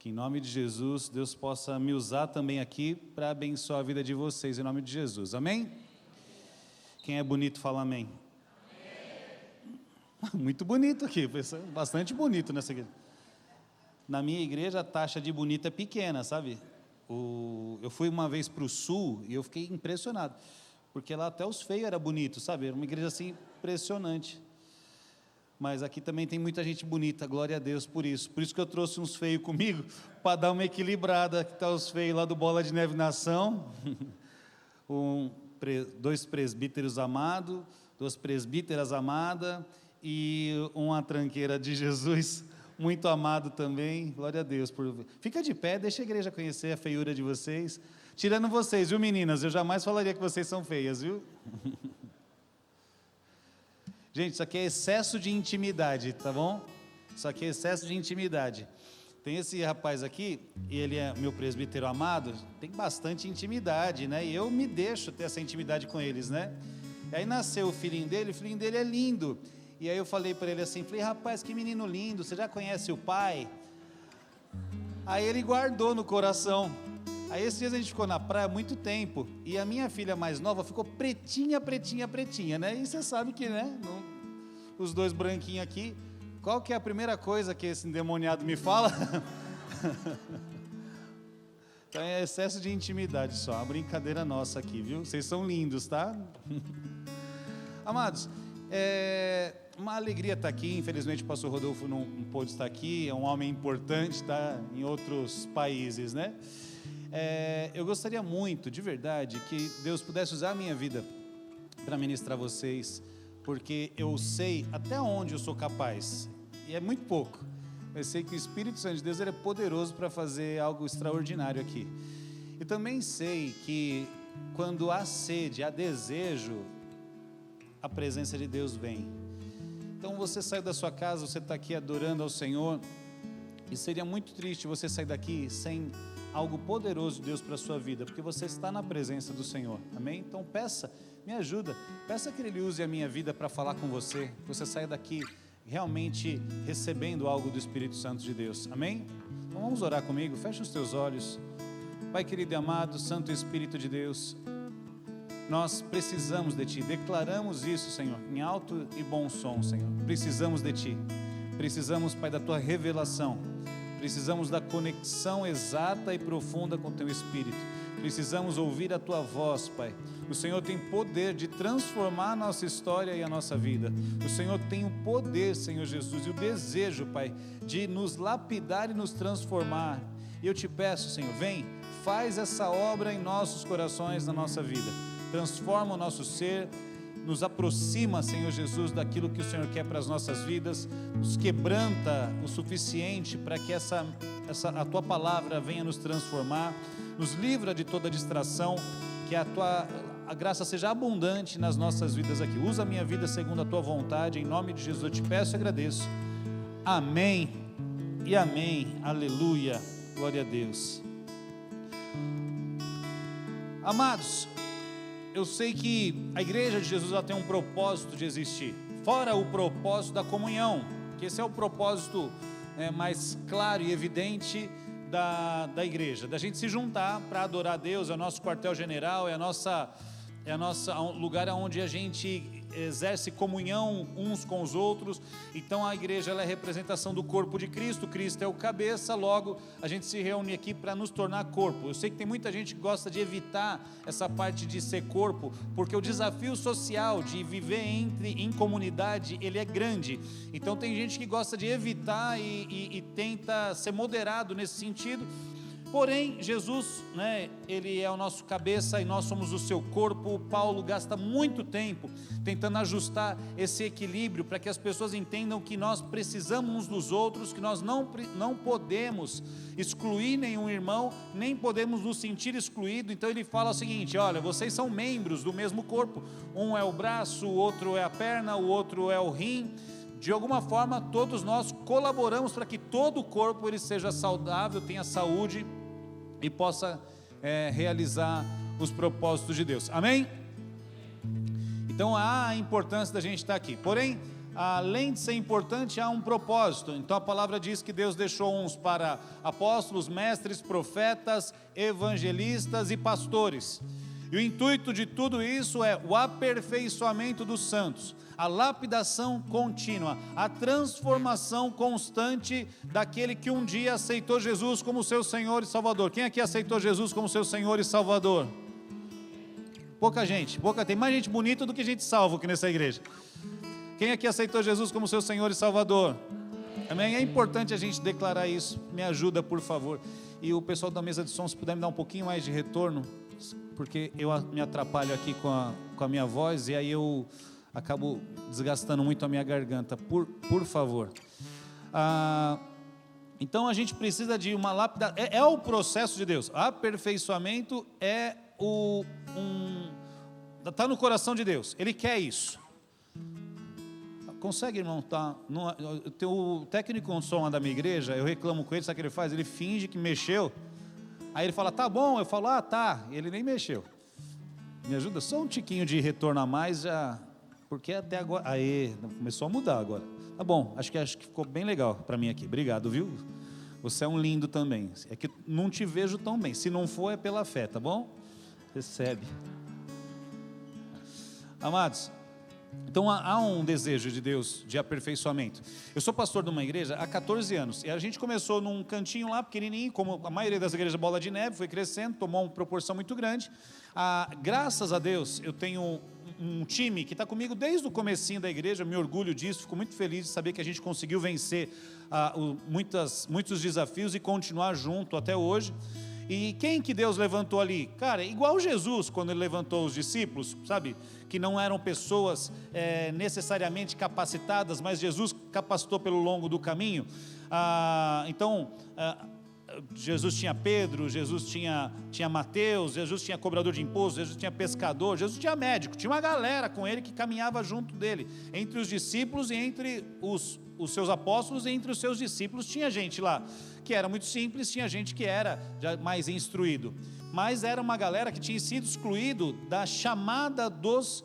Que em nome de Jesus, Deus possa me usar também aqui para abençoar a vida de vocês, em nome de Jesus, amém? Quem é bonito, fala amém. Muito bonito aqui, bastante bonito nessa igreja. Na minha igreja a taxa de bonito é pequena, sabe? Eu fui uma vez para o sul e eu fiquei impressionado, porque lá até os feios eram bonitos, sabe? Era uma igreja assim impressionante. Mas aqui também tem muita gente bonita, glória a Deus por isso. Por isso que eu trouxe uns feios comigo, para dar uma equilibrada. Aqui está os feios lá do Bola de Neve Nação. Dois presbíteros amados, duas presbíteras amadas e uma tranqueira de Jesus, muito amado também. Glória a Deus. Fica de pé, deixa a igreja conhecer a feiura de vocês. Tirando vocês, viu, meninas? Eu jamais falaria que vocês são feias, viu? Gente, isso aqui é excesso de intimidade, tá bom? Isso aqui é excesso de intimidade. Tem esse rapaz aqui, e ele é meu presbítero amado, tem bastante intimidade, né? E eu me deixo ter essa intimidade com eles, né? E aí nasceu o filhinho dele é lindo. E aí eu falei para ele assim, rapaz, que menino lindo, você já conhece o pai? Aí ele guardou no coração. Aí esses dias a gente ficou na praia muito tempo, e a minha filha mais nova ficou pretinha, né? E você sabe que, né? Os dois branquinhos aqui, qual que é a primeira coisa que esse endemoniado me fala? Então é excesso de intimidade só, uma brincadeira nossa aqui, viu? Vocês são lindos, tá? Amados, uma alegria estar aqui. Infelizmente o pastor Rodolfo não pôde estar aqui, é um homem importante, tá? Em outros países, né? Eu gostaria muito, de verdade, que Deus pudesse usar a minha vida para ministrar vocês, porque eu sei até onde eu sou capaz, e é muito pouco. Eu sei que o Espírito Santo de Deus ele é poderoso para fazer algo extraordinário aqui. E também sei que quando há sede, há desejo, a presença de Deus vem. Então você sai da sua casa, você está aqui adorando ao Senhor, e seria muito triste você sair daqui sem algo poderoso de Deus para a sua vida, porque você está na presença do Senhor, amém? Então peça, me ajuda, peça que Ele use a minha vida para falar com você, que você saia daqui realmente recebendo algo do Espírito Santo de Deus, amém? Então vamos orar comigo, fecha os teus olhos. Pai querido e amado, Santo Espírito de Deus, nós precisamos de Ti, declaramos isso, Senhor, em alto e bom som, Senhor, precisamos de Ti, precisamos, Pai, da Tua revelação, precisamos da conexão exata e profunda com o Teu Espírito, precisamos ouvir a Tua voz, Pai. O Senhor tem poder de transformar a nossa história e a nossa vida, o Senhor tem o poder, Senhor Jesus, e o desejo, Pai, de nos lapidar e nos transformar, e eu Te peço, Senhor, vem, faz essa obra em nossos corações, na nossa vida, transforma o nosso ser, nos aproxima, Senhor Jesus, daquilo que o Senhor quer para as nossas vidas, nos quebranta o suficiente para que a Tua palavra venha nos transformar, nos livra de toda distração, que a graça seja abundante nas nossas vidas aqui. Usa a minha vida segundo a Tua vontade, em nome de Jesus eu Te peço e agradeço. Amém e amém, aleluia, glória a Deus. Amados, eu sei que a igreja de Jesus ela tem um propósito de existir, fora o propósito da comunhão, que esse é o propósito mais claro e evidente da igreja, da gente se juntar para adorar a Deus, é o nosso quartel-general, é o lugar onde a gente exerce comunhão uns com os outros. Então a igreja ela é a representação do corpo de Cristo, Cristo é o cabeça, logo a gente se reúne aqui para nos tornar corpo. Eu sei que tem muita gente que gosta de evitar essa parte de ser corpo, porque o desafio social de viver em comunidade, ele é grande, então tem gente que gosta de evitar e tenta ser moderado nesse sentido. Porém, Jesus, Ele é o nosso cabeça e nós somos o seu corpo. Paulo gasta muito tempo tentando ajustar esse equilíbrio para que as pessoas entendam que nós precisamos uns dos outros, que nós não podemos excluir nenhum irmão, nem podemos nos sentir excluídos. Então ele fala o seguinte: olha, vocês são membros do mesmo corpo, um é o braço, o outro é a perna, o outro é o rim. De alguma forma todos nós colaboramos para que todo o corpo ele seja saudável, tenha saúde e possa realizar os propósitos de Deus, amém? Então há a importância da gente estar aqui. Porém, além de ser importante, há um propósito. Então a palavra diz que Deus deixou uns para apóstolos, mestres, profetas, evangelistas e pastores. E o intuito de tudo isso é o aperfeiçoamento dos santos, a lapidação contínua, a transformação constante daquele que um dia aceitou Jesus como seu Senhor e Salvador. Quem aqui aceitou Jesus como seu Senhor e Salvador? Pouca gente, tem mais gente bonita do que gente salva aqui nessa igreja. Quem aqui aceitou Jesus como seu Senhor e Salvador? Amém? É importante a gente declarar isso. Me ajuda, por favor. E o pessoal da mesa de som, se puder me dar um pouquinho mais de retorno, porque eu me atrapalho aqui com a minha voz e aí eu acabo desgastando muito a minha garganta. Por favor. Então a gente precisa de uma lápida. É o processo de Deus. Aperfeiçoamento está no coração de Deus. Ele quer isso. Consegue, irmão? O técnico de som da minha igreja, eu reclamo com ele, sabe o que ele faz? Ele finge que mexeu. Aí ele fala, tá bom. Eu falo, tá. E ele nem mexeu. Me ajuda? Só um tiquinho de retorno a mais já. Porque até agora. Começou a mudar agora. Tá bom, acho que ficou bem legal para mim aqui. Obrigado, viu? Você é um lindo também. É que não te vejo tão bem. Se não for, é pela fé, tá bom? Recebe. Amados, então há um desejo de Deus de aperfeiçoamento. Eu sou pastor de uma igreja há 14 anos e a gente começou num cantinho lá pequenininho, como a maioria das igrejas bola de neve, foi crescendo, tomou uma proporção muito grande. Graças a Deus eu tenho um time que está comigo desde o comecinho da igreja, me orgulho disso, fico muito feliz de saber que a gente conseguiu vencer muitos desafios e continuar junto até hoje. E quem que Deus levantou ali? Cara, igual Jesus, quando ele levantou os discípulos, sabe? Que não eram pessoas necessariamente capacitadas, mas Jesus capacitou pelo longo do caminho. Jesus tinha Pedro, Jesus tinha Mateus, Jesus tinha cobrador de impostos, Jesus tinha pescador, Jesus tinha médico, tinha uma galera com ele que caminhava junto dele, entre os discípulos e entre os seus apóstolos e entre os seus discípulos tinha gente lá, que era muito simples, tinha gente que era já mais instruído, mas era uma galera que tinha sido excluído da chamada dos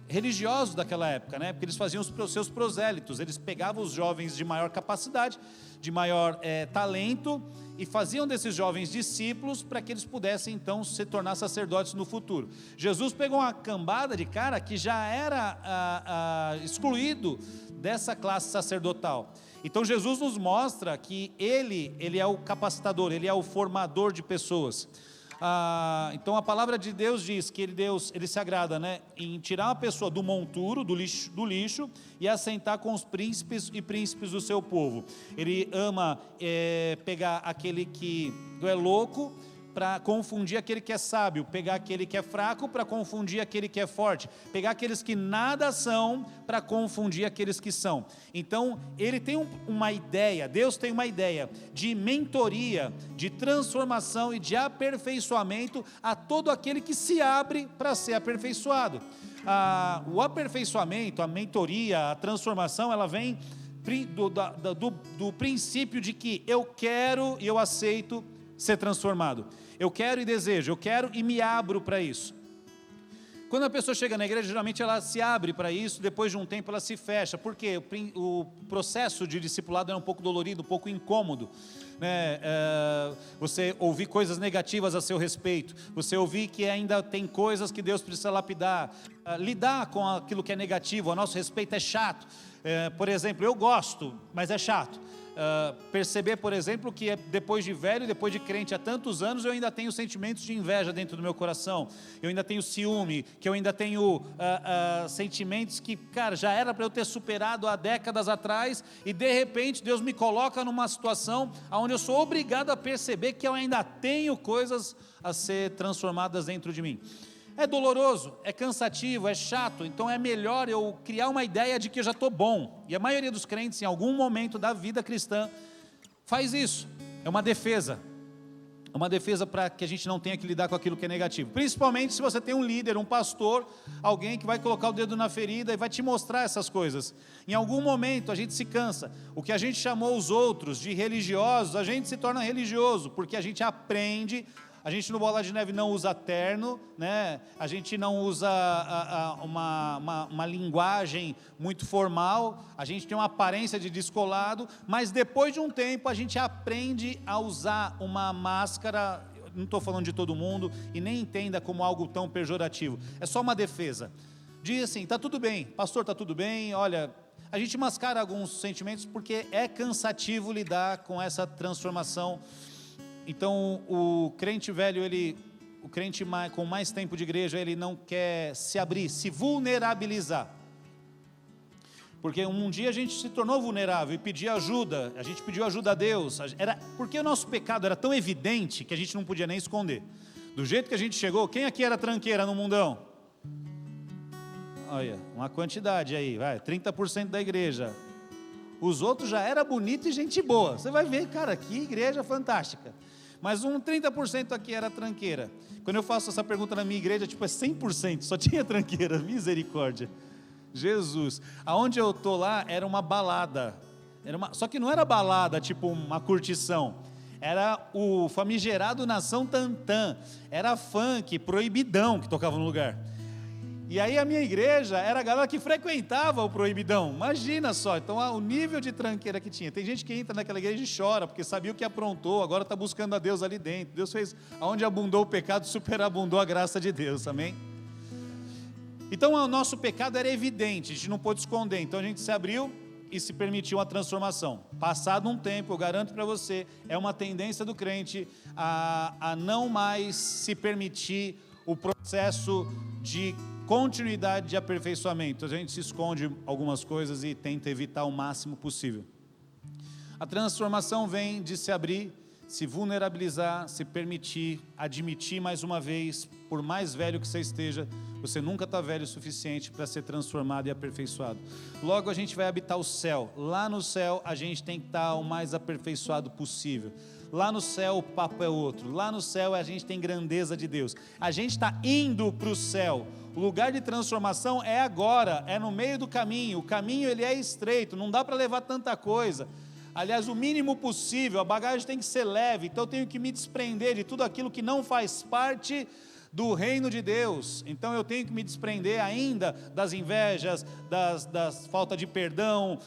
religiosos daquela época, né? Porque eles faziam os seus prosélitos, eles pegavam os jovens de maior capacidade, de maior talento, e faziam desses jovens discípulos para que eles pudessem então se tornar sacerdotes no futuro. Jesus pegou uma cambada de cara que já era excluído dessa classe sacerdotal. Então Jesus nos mostra que ele é o capacitador, ele é o formador de pessoas. Então a palavra de Deus diz que ele se agrada, né, em tirar uma pessoa do monturo, do lixo e assentar com os príncipes e príncipes do seu povo. Ele ama pegar aquele que é louco para confundir aquele que é sábio, pegar aquele que é fraco para confundir aquele que é forte, pegar aqueles que nada são para confundir aqueles que são. Então ele tem uma ideia, Deus tem uma ideia de mentoria, de transformação e de aperfeiçoamento a todo aquele que se abre para ser aperfeiçoado. O aperfeiçoamento, a mentoria, a transformação, ela vem do princípio de que eu quero e eu aceito ser transformado. Eu quero e desejo, eu quero e me abro para isso. Quando a pessoa chega na igreja, geralmente ela se abre para isso, depois de um tempo ela se fecha, porque o processo de discipulado é um pouco dolorido, um pouco incômodo, né? Você ouvir coisas negativas a seu respeito, você ouvir que ainda tem coisas que Deus precisa lapidar, lidar com aquilo que é negativo a nosso respeito é chato. Por exemplo, eu gosto, mas é chato. Perceber, por exemplo, que depois de velho, depois de crente há tantos anos, eu ainda tenho sentimentos de inveja dentro do meu coração, eu ainda tenho ciúme, que eu ainda tenho sentimentos que, cara, já era para eu ter superado há décadas atrás, e de repente Deus me coloca numa situação onde eu sou obrigado a perceber que eu ainda tenho coisas a ser transformadas dentro de mim. É doloroso, é cansativo, é chato, então é melhor eu criar uma ideia de que eu já estou bom. E a maioria dos crentes, em algum momento da vida cristã, faz isso. É uma defesa para que a gente não tenha que lidar com aquilo que é negativo. Principalmente se você tem um líder, um pastor, alguém que vai colocar o dedo na ferida e vai te mostrar essas coisas. Em algum momento a gente se cansa. O que a gente chamou os outros de religiosos, a gente se torna religioso, porque a gente aprende A gente no Bola de Neve não usa terno, né? A gente não usa uma linguagem muito formal, a gente tem uma aparência de descolado, mas depois de um tempo a gente aprende a usar uma máscara. Não estou falando de todo mundo, e nem entenda como algo tão pejorativo, é só uma defesa. Diz assim, está tudo bem, pastor, está tudo bem, olha, a gente mascara alguns sentimentos porque é cansativo lidar com essa transformação. Então o crente velho, o crente com mais tempo de igreja, ele não quer se abrir, se vulnerabilizar. Porque um dia a gente se tornou vulnerável e pediu ajuda, a gente pediu ajuda a Deus, porque o nosso pecado era tão evidente que a gente não podia nem esconder. Do jeito que a gente chegou, quem aqui era tranqueira no mundão? Olha, uma quantidade aí, 30% da igreja. Os outros já era bonito e gente boa. Você vai ver, cara, que igreja fantástica. Mas 30% aqui era tranqueira. Quando eu faço essa pergunta na minha igreja, tipo, é 100%, só tinha tranqueira, misericórdia. Jesus, aonde eu estou lá era uma balada, só que não era balada, tipo uma curtição, era o famigerado Nação Tantã, era funk, proibidão que tocava no lugar. E aí a minha igreja era a galera que frequentava o proibidão, imagina só, então o nível de tranqueira que tinha. Tem gente que entra naquela igreja e chora, porque sabia o que aprontou, agora está buscando a Deus ali dentro. Deus fez, aonde abundou o pecado, superabundou a graça de Deus, amém? Então o nosso pecado era evidente, a gente não pôde esconder, então a gente se abriu e se permitiu uma transformação. Passado um tempo, eu garanto para você, é uma tendência do crente a não mais se permitir o processo de continuidade de aperfeiçoamento. A gente se esconde algumas coisas e tenta evitar o máximo possível. A transformação vem de se abrir, se vulnerabilizar, se permitir, admitir mais uma vez, por mais velho que você esteja, você nunca está velho o suficiente para ser transformado e aperfeiçoado. Logo a gente vai habitar o céu. Lá no céu a gente tem que estar o mais aperfeiçoado possível. Lá no céu o papo é outro. Lá no céu a gente tem grandeza de Deus. A gente está indo para o céu. O lugar de transformação é agora, é no meio do caminho. O caminho ele é estreito, não dá para levar tanta coisa. Aliás, o mínimo possível, a bagagem tem que ser leve, então eu tenho que me desprender de tudo aquilo que não faz parte do reino de Deus. Então eu tenho que me desprender ainda das invejas, das falta de perdão,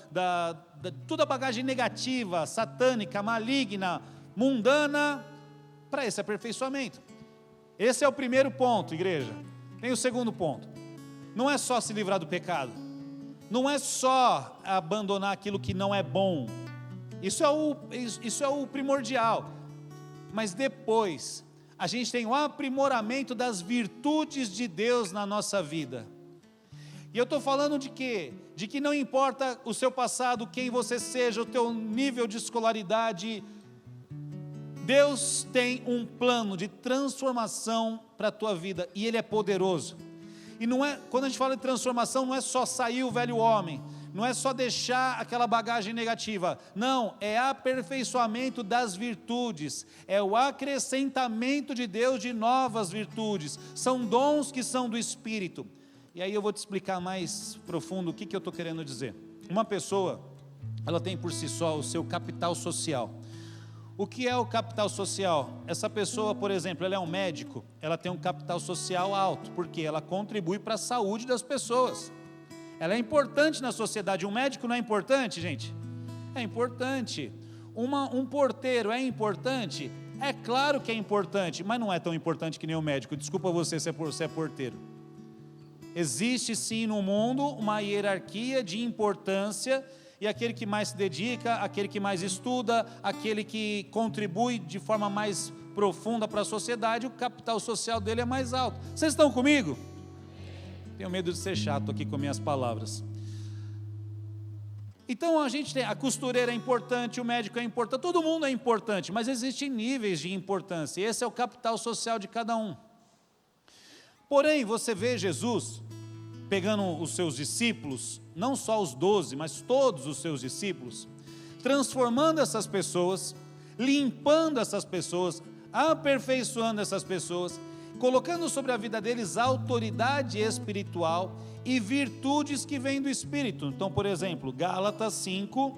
toda a bagagem negativa, satânica, maligna, mundana, para esse aperfeiçoamento. Esse é o primeiro ponto, igreja. Tem o segundo ponto. Não é só se livrar do pecado, não é só abandonar aquilo que não é bom. Isso é o primordial, mas depois a gente tem o aprimoramento das virtudes de Deus na nossa vida. E eu estou falando de quê? De que não importa o seu passado, quem você seja, o teu nível de escolaridade, Deus tem um plano de transformação para a tua vida, e Ele é poderoso. E não é, quando a gente fala de transformação, não é só sair o velho homem, não é só deixar aquela bagagem negativa, não, é aperfeiçoamento das virtudes, é o acrescentamento de Deus de novas virtudes, são dons que são do Espírito. E aí eu vou te explicar mais profundo o que eu estou querendo dizer. Uma pessoa, ela tem por si só o seu capital social. O que é o capital social? Essa pessoa, por exemplo, ela é um médico, ela tem um capital social alto, porque ela contribui para a saúde das pessoas. Ela é importante na sociedade. Um médico não é importante, gente? É importante. Um porteiro é importante? É claro que é importante, mas não é tão importante que nem o médico. Desculpa você se é porteiro. Existe sim no mundo uma hierarquia de importância, e aquele que mais se dedica, aquele que mais estuda, aquele que contribui de forma mais profunda para a sociedade, o capital social dele é mais alto. Vocês estão comigo? Tenho medo de ser chato aqui com minhas palavras. Então a costureira é importante, o médico é importante, todo mundo é importante, mas existem níveis de importância, esse é o capital social de cada um. Porém, você vê Jesus pegando os seus discípulos, não só os 12, mas todos os seus discípulos, transformando essas pessoas, limpando essas pessoas, aperfeiçoando essas pessoas, colocando sobre a vida deles autoridade espiritual e virtudes que vêm do Espírito. Então, por exemplo, Gálatas 5,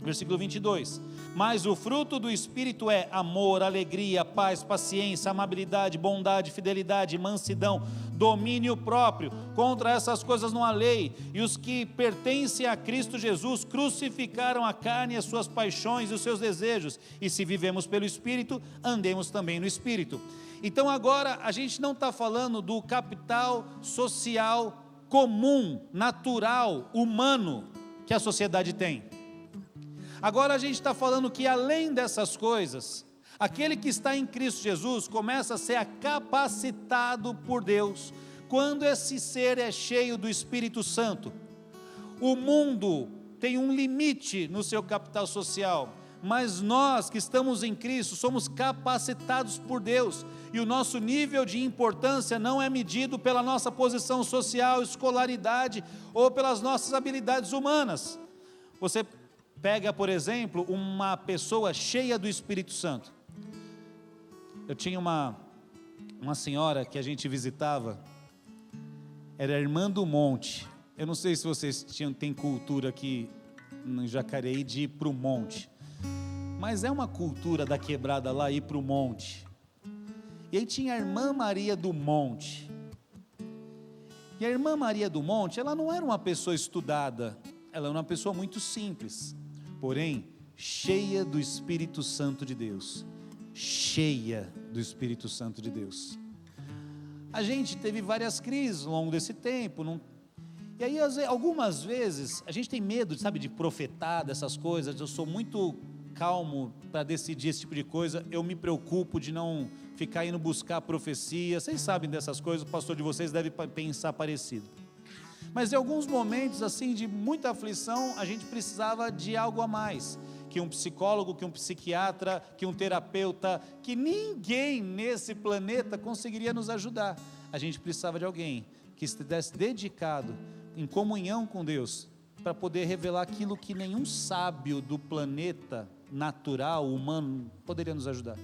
versículo 22, Mas o fruto do Espírito é amor, alegria, paz, paciência, amabilidade, bondade, fidelidade, mansidão, domínio próprio. Contra essas coisas não há lei. E os que pertencem a Cristo Jesus crucificaram a carne e as suas paixões e os seus desejos. E se vivemos pelo Espírito, andemos também no Espírito. Então agora a gente não está falando do capital social comum, natural, humano que a sociedade tem. Agora a gente está falando que além dessas coisas, aquele que está em Cristo Jesus começa a ser capacitado por Deus, quando esse ser é cheio do Espírito Santo. O mundo tem um limite no seu capital social, mas nós que estamos em Cristo somos capacitados por Deus, e o nosso nível de importância não é medido pela nossa posição social, escolaridade ou pelas nossas habilidades humanas. Você pega, por exemplo, uma pessoa cheia do Espírito Santo. Eu tinha uma senhora que a gente visitava, era a irmã do monte. Eu não sei se vocês têm cultura aqui no Jacareí de ir para o monte, mas é uma cultura da quebrada lá ir para o monte. E aí tinha a irmã Maria do Monte. E a irmã Maria do Monte, ela não era uma pessoa estudada, ela era uma pessoa muito simples, porém cheia do Espírito Santo de Deus. Cheia do Espírito Santo de Deus. A gente teve várias crises ao longo desse tempo, e aí algumas vezes a gente tem medo, sabe, de profetar dessas coisas. Eu sou muito calmo para decidir esse tipo de coisa, eu me preocupo de não ficar indo buscar profecia. Vocês sabem dessas coisas, o pastor de vocês deve pensar parecido. Mas em alguns momentos assim de muita aflição, a gente precisava de algo a mais, que um psicólogo, que um psiquiatra, que um terapeuta, que ninguém nesse planeta conseguiria nos ajudar. A gente precisava de alguém que estivesse dedicado, em comunhão com Deus, para poder revelar aquilo que nenhum sábio do planeta natural, humano, poderia nos ajudar.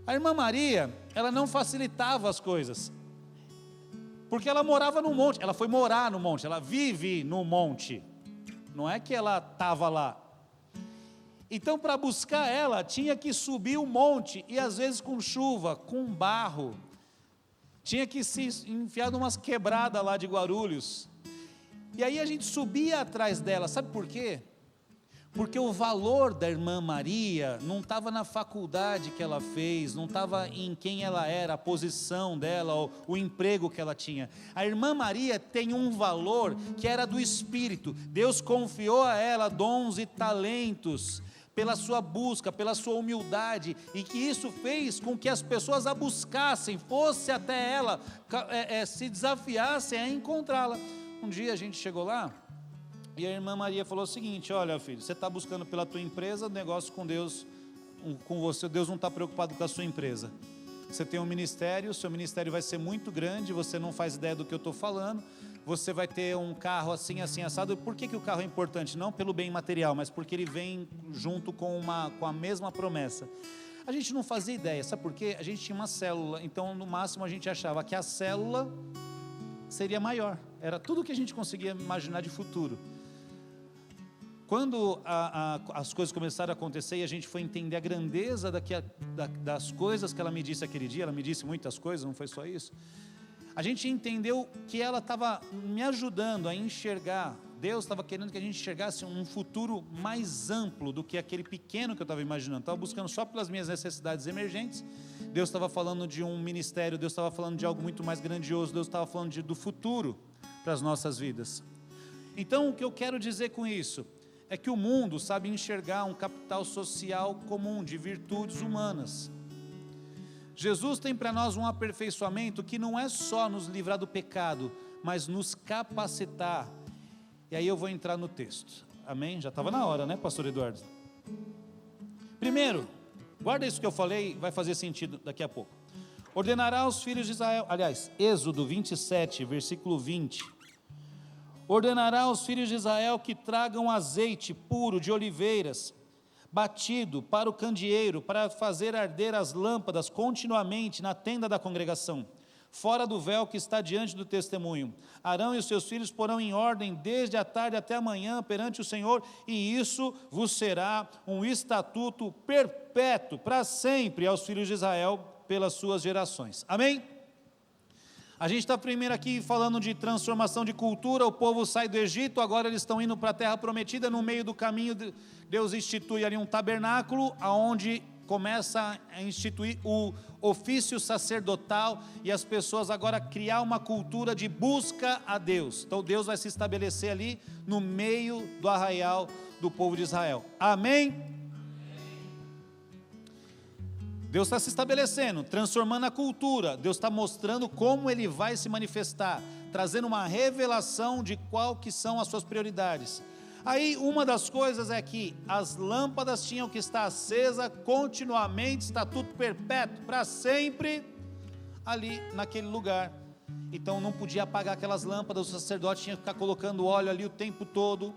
A irmã Maria, ela não facilitava as coisas, porque ela morava no monte, ela foi morar no monte, ela vive no monte, não é que ela estava lá. Então, para buscar ela, tinha que subir o monte, e às vezes com chuva, com barro, tinha que se enfiar em umas quebradas lá de Guarulhos, e aí a gente subia atrás dela. Sabe por quê? Porque o valor da irmã Maria não estava na faculdade que ela fez, não estava em quem ela era, a posição dela, o emprego que ela tinha. A irmã Maria tem um valor que era do Espírito. Deus confiou a ela dons e talentos, pela sua busca, pela sua humildade, e que isso fez com que as pessoas a buscassem, fosse até ela, se desafiassem a encontrá-la. Um dia a gente chegou lá, e a irmã Maria falou o seguinte: olha, filho, você está buscando pela tua empresa, negócio com Deus, com você, Deus não está preocupado com a sua empresa. Você tem um ministério, o seu ministério vai ser muito grande, você não faz ideia do que eu estou falando, você vai ter um carro assim, assim, assado. Por que o carro é importante? Não pelo bem material, mas porque ele vem junto com a mesma promessa. A gente não fazia ideia, sabe por quê? A gente tinha uma célula, então no máximo a gente achava que a célula seria maior, era tudo que a gente conseguia imaginar de futuro. Quando as coisas começaram a acontecer e a gente foi entender a grandeza das coisas que ela me disse aquele dia, ela me disse muitas coisas, não foi só isso, a gente entendeu que ela estava me ajudando a enxergar, Deus estava querendo que a gente enxergasse um futuro mais amplo do que aquele pequeno que eu estava imaginando. Estava buscando só pelas minhas necessidades emergentes. Deus estava falando de um ministério, Deus estava falando de algo muito mais grandioso, Deus estava falando do futuro para as nossas vidas. Então, o que eu quero dizer com isso é que o mundo sabe enxergar um capital social comum de virtudes humanas. Jesus tem para nós um aperfeiçoamento que não é só nos livrar do pecado, mas nos capacitar. E aí eu vou entrar no texto, amém? Já estava na hora, né, pastor Eduardo? Primeiro, guarda isso que eu falei, vai fazer sentido daqui a pouco. Ordenará aos filhos de Israel, aliás, Êxodo 27, versículo 20. Ordenará aos filhos de Israel que tragam azeite puro de oliveiras, batido para o candeeiro, para fazer arder as lâmpadas continuamente na tenda da congregação. fora do véu que está diante do testemunho. Arão e os seus filhos porão em ordem desde a tarde até a manhã perante o Senhor, e isso vos será um estatuto perpétuo para sempre aos filhos de Israel pelas suas gerações. Amém? A gente está primeiro aqui falando de transformação de cultura. O povo sai do Egito, agora eles estão indo para a terra prometida. No meio do caminho, Deus institui ali um tabernáculo, onde começa a instituir o ofício sacerdotal, e as pessoas agora criar uma cultura de busca a Deus. Então Deus vai se estabelecer ali no meio do arraial do povo de Israel. Amém? Deus está se estabelecendo, transformando a cultura. Deus está mostrando como Ele vai se manifestar, trazendo uma revelação de qual que são as suas prioridades. Aí uma das coisas é que as lâmpadas tinham que estar acesas continuamente, estatuto perpétuo, para sempre, ali naquele lugar. Então não podia apagar aquelas lâmpadas, o sacerdote tinha que ficar colocando óleo ali o tempo todo.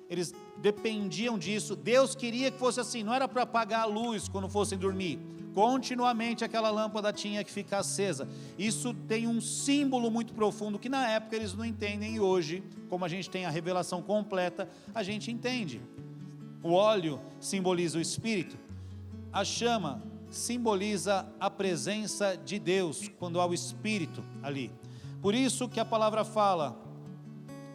Eles dependiam disso. Deus queria que fosse assim, não era para apagar a luz quando fossem dormir. Continuamente aquela lâmpada tinha que ficar acesa. Isso tem um símbolo muito profundo que na época eles não entendem, e hoje, como a gente tem a revelação completa, a gente entende. O óleo simboliza o Espírito, a chama simboliza a presença de Deus, quando há o Espírito ali. Por isso que a palavra fala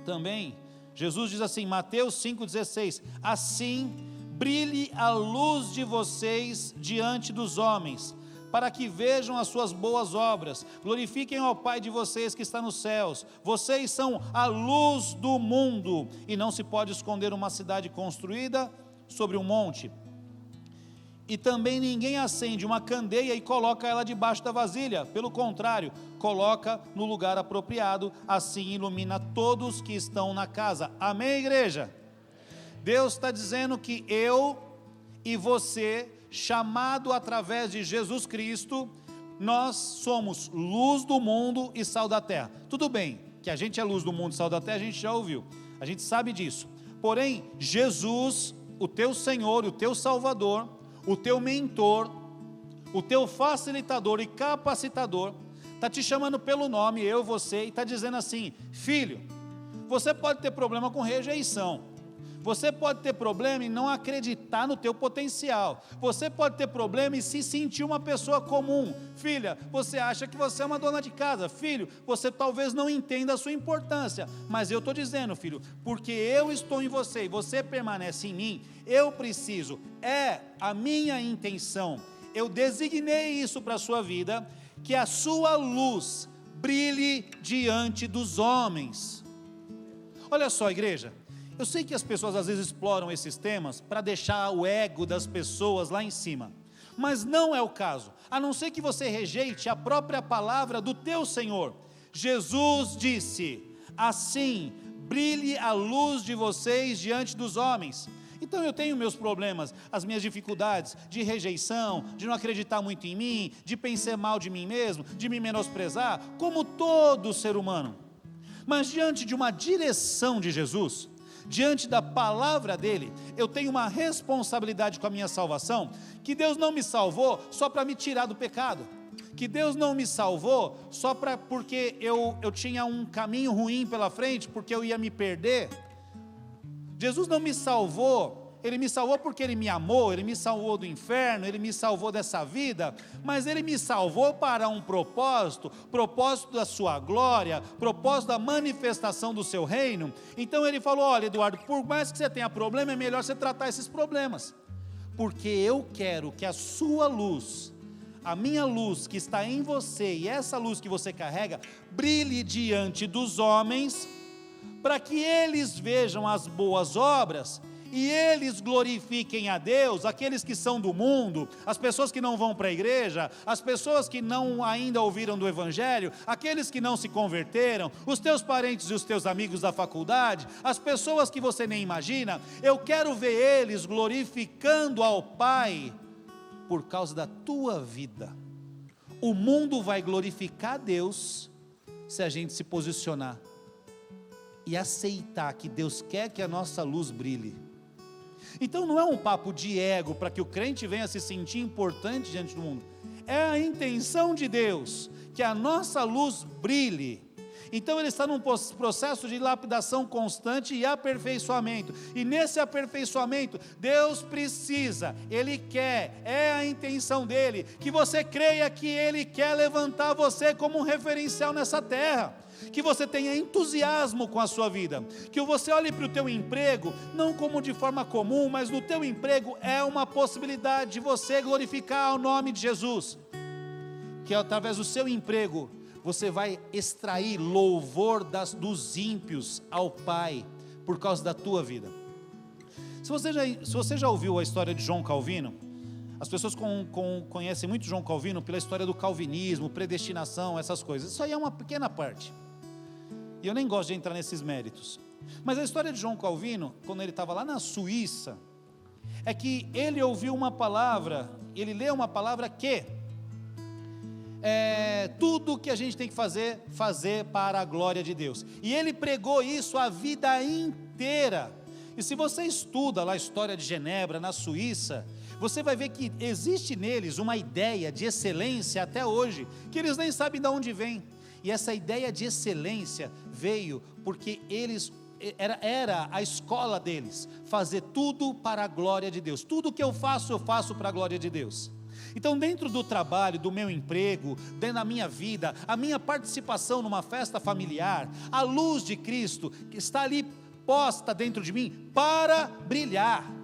também, Jesus diz assim, Mateus 5,16, assim brilhe a luz de vocês diante dos homens, para que vejam as suas boas obras, glorifiquem ao Pai de vocês que está nos céus. Vocês são a luz do mundo, e não se pode esconder uma cidade construída sobre um monte. E também ninguém acende uma candeia e coloca ela debaixo da vasilha, pelo contrário, coloca no lugar apropriado, assim ilumina todos que estão na casa. Amém, igreja? Deus está dizendo que eu e você, chamado através de Jesus Cristo, nós somos luz do mundo e sal da terra. Tudo bem, que a gente é luz do mundo e sal da terra, a gente já ouviu, a gente sabe disso. Porém, Jesus, o teu Senhor, o teu Salvador, o teu mentor, o teu facilitador e capacitador, está te chamando pelo nome, eu, você, e está dizendo assim, filho, você pode ter problema com rejeição, você pode ter problema em não acreditar no teu potencial, você pode ter problema em se sentir uma pessoa comum. Filha, você acha que você é uma dona de casa. Filho, você talvez não entenda a sua importância, mas eu estou dizendo, filho, porque eu estou em você e você permanece em mim, eu preciso, é a minha intenção, eu designei isso para a sua vida, que a sua luz brilhe diante dos homens. Olha só, igreja, eu sei que as pessoas às vezes exploram esses temas para deixar o ego das pessoas lá em cima, mas não é o caso, a não ser que você rejeite a própria palavra do teu Senhor. Jesus disse, assim brilhe a luz de vocês diante dos homens. Então eu tenho meus problemas, as minhas dificuldades de rejeição, de não acreditar muito em mim, de pensar mal de mim mesmo, de me menosprezar, como todo ser humano. Mas diante de uma direção de Jesus, diante da palavra dele, eu tenho uma responsabilidade com a minha salvação, que Deus não me salvou só para me tirar do pecado, que Deus não me salvou só porque eu tinha um caminho ruim pela frente, porque eu ia me perder. Jesus não me salvou, Ele me salvou porque Ele me amou, Ele me salvou do inferno, Ele me salvou dessa vida, mas Ele me salvou para um propósito da sua glória, propósito da manifestação do seu reino. Então Ele falou, olha Eduardo, por mais que você tenha problema, é melhor você tratar esses problemas, porque eu quero que a sua luz, a minha luz que está em você, e essa luz que você carrega, brilhe diante dos homens, para que eles vejam as boas obras, e eles glorifiquem a Deus, aqueles que são do mundo, as pessoas que não vão para a igreja, as pessoas que não ainda ouviram do Evangelho, aqueles que não se converteram, os teus parentes e os teus amigos da faculdade, as pessoas que você nem imagina. Eu quero ver eles glorificando ao Pai, por causa da tua vida. O mundo vai glorificar a Deus, se a gente se posicionar e aceitar que Deus quer que a nossa luz brilhe. Então não é um papo de ego para que o crente venha se sentir importante diante do mundo, é a intenção de Deus que a nossa luz brilhe. Então ele está num processo de lapidação constante e aperfeiçoamento, e nesse aperfeiçoamento, Deus precisa, Ele quer, é a intenção dEle, que você creia que Ele quer levantar você como um referencial nessa terra, que você tenha entusiasmo com a sua vida, que você olhe para o teu emprego, não como de forma comum, mas no teu emprego é uma possibilidade de você glorificar o nome de Jesus, que através do seu emprego, você vai extrair louvor dos ímpios ao Pai, por causa da tua vida. Se você já ouviu a história de João Calvino, as pessoas conhecem muito João Calvino pela história do calvinismo, predestinação, essas coisas. Isso aí é uma pequena parte, e eu nem gosto de entrar nesses méritos. Mas a história de João Calvino, quando ele estava lá na Suíça, é que ele ouviu uma palavra, ele leu uma palavra que tudo que a gente tem que fazer para a glória de Deus, e ele pregou isso a vida inteira. E se você estuda lá a história de Genebra, na Suíça, você vai ver que existe neles uma ideia de excelência até hoje, que eles nem sabem de onde vem, e essa ideia de excelência veio porque era a escola deles, fazer tudo para a glória de Deus. Tudo que eu faço para a glória de Deus. Então, dentro do trabalho, do meu emprego, dentro da minha vida, a minha participação numa festa familiar, a luz de Cristo que está ali posta dentro de mim para brilhar.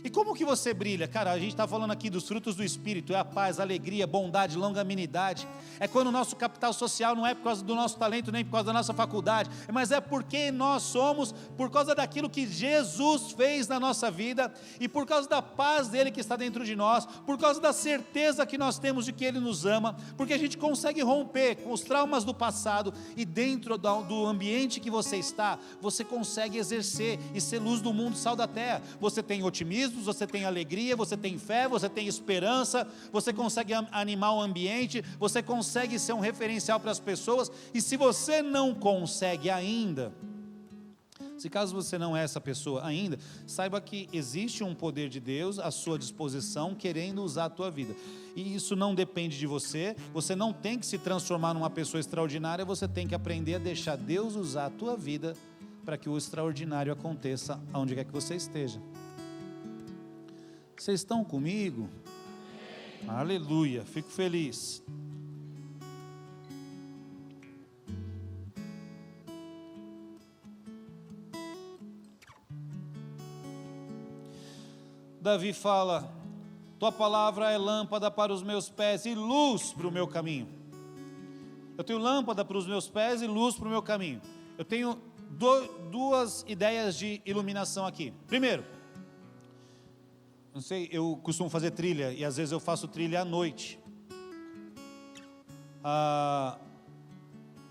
E como que você brilha? Cara, a gente está falando aqui dos frutos do Espírito, é a paz, a alegria, bondade, longanimidade. É quando o nosso capital social não é por causa do nosso talento, nem por causa da nossa faculdade, mas é porque nós somos, por causa daquilo que Jesus fez na nossa vida, e por causa da paz dele que está dentro de nós, por causa da certeza que nós temos de que ele nos ama, porque a gente consegue romper com os traumas do passado, e dentro do ambiente que você está, você consegue exercer e ser luz do mundo, sal da terra. Você tem otimismo, você tem alegria, você tem fé, você tem esperança, você consegue animar o ambiente, você consegue ser um referencial para as pessoas. E se você não consegue ainda, se caso você não é essa pessoa ainda, saiba que existe um poder de Deus à sua disposição, querendo usar a tua vida, e isso não depende de você. Você não tem que se transformar numa pessoa extraordinária, você tem que aprender a deixar Deus usar a tua vida, para que o extraordinário aconteça aonde quer que você esteja. Vocês estão comigo? Amém. Aleluia, fico feliz. Davi fala: tua palavra é lâmpada para os meus pés e luz para o meu caminho. Eu tenho lâmpada para os meus pés e luz para o meu caminho. Eu tenho duas ideias de iluminação aqui. Primeiro, não sei, eu costumo fazer trilha, e às vezes eu faço trilha à noite.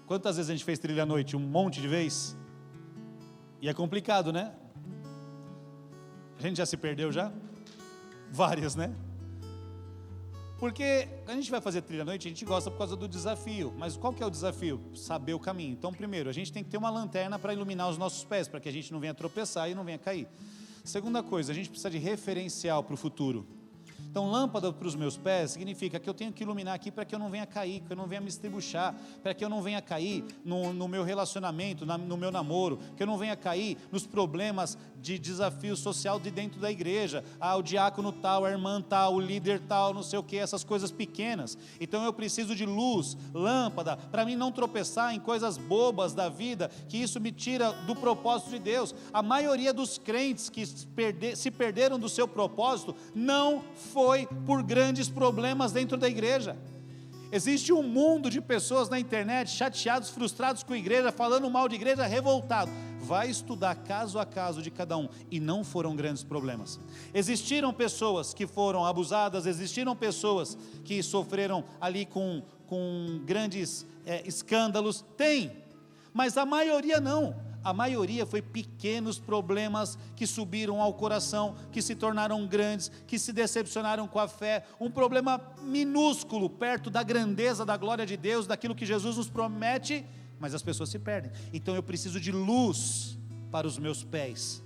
Quantas vezes a gente fez trilha à noite? Um monte de vezes. E é complicado, né? A gente já se perdeu já? Várias, né? Porque a gente vai fazer trilha à noite, a gente gosta por causa do desafio. Mas qual que é o desafio? Saber o caminho. Então, primeiro, a gente tem que ter uma lanterna para iluminar os nossos pés, para que a gente não venha tropeçar e não venha cair. Segunda coisa, a gente precisa de referencial para o futuro. Então, lâmpada para os meus pés significa que eu tenho que iluminar aqui para que eu não venha cair, que eu não venha me estribuchar, para que eu não venha cair no meu relacionamento, no meu namoro, que eu não venha cair nos problemas de desafio social de dentro da igreja. O diácono tal, a irmã tal, o líder tal, não sei o que, essas coisas pequenas. Então eu preciso de luz, lâmpada, para mim não tropeçar em coisas bobas da vida, que isso me tira do propósito de Deus. A maioria dos crentes que se perderam do seu propósito não foi por grandes problemas dentro da igreja. Existe um mundo de pessoas na internet chateados, frustrados com a igreja, falando mal de igreja, revoltado. Vai estudar caso a caso de cada um, e não foram grandes problemas. Existiram pessoas que foram abusadas, existiram pessoas que sofreram ali com grandes escândalos, mas a maioria não. A maioria foi pequenos problemas que subiram ao coração, que se tornaram grandes, que se decepcionaram com a fé. Um problema minúsculo perto da grandeza da glória de Deus, daquilo que Jesus nos promete, mas as pessoas se perdem. Então eu preciso de luz para os meus pés,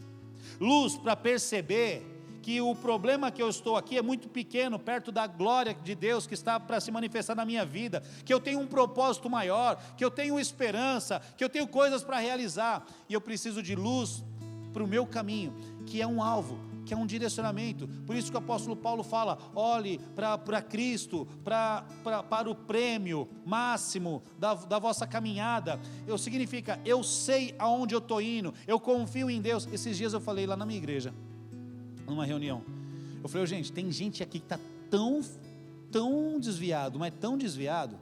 luz para perceber que o problema que eu estou aqui é muito pequeno, perto da glória de Deus que está para se manifestar na minha vida, que eu tenho um propósito maior, que eu tenho esperança, que eu tenho coisas para realizar, e eu preciso de luz para o meu caminho, que é um alvo, que é um direcionamento. Por isso que o apóstolo Paulo fala: olhe para Cristo, para o prêmio máximo da vossa caminhada. Significa, eu sei aonde eu estou indo, eu confio em Deus. Esses dias eu falei lá na minha igreja, numa reunião, eu falei: gente, tem gente aqui que está tão desviado, mas tão desviado,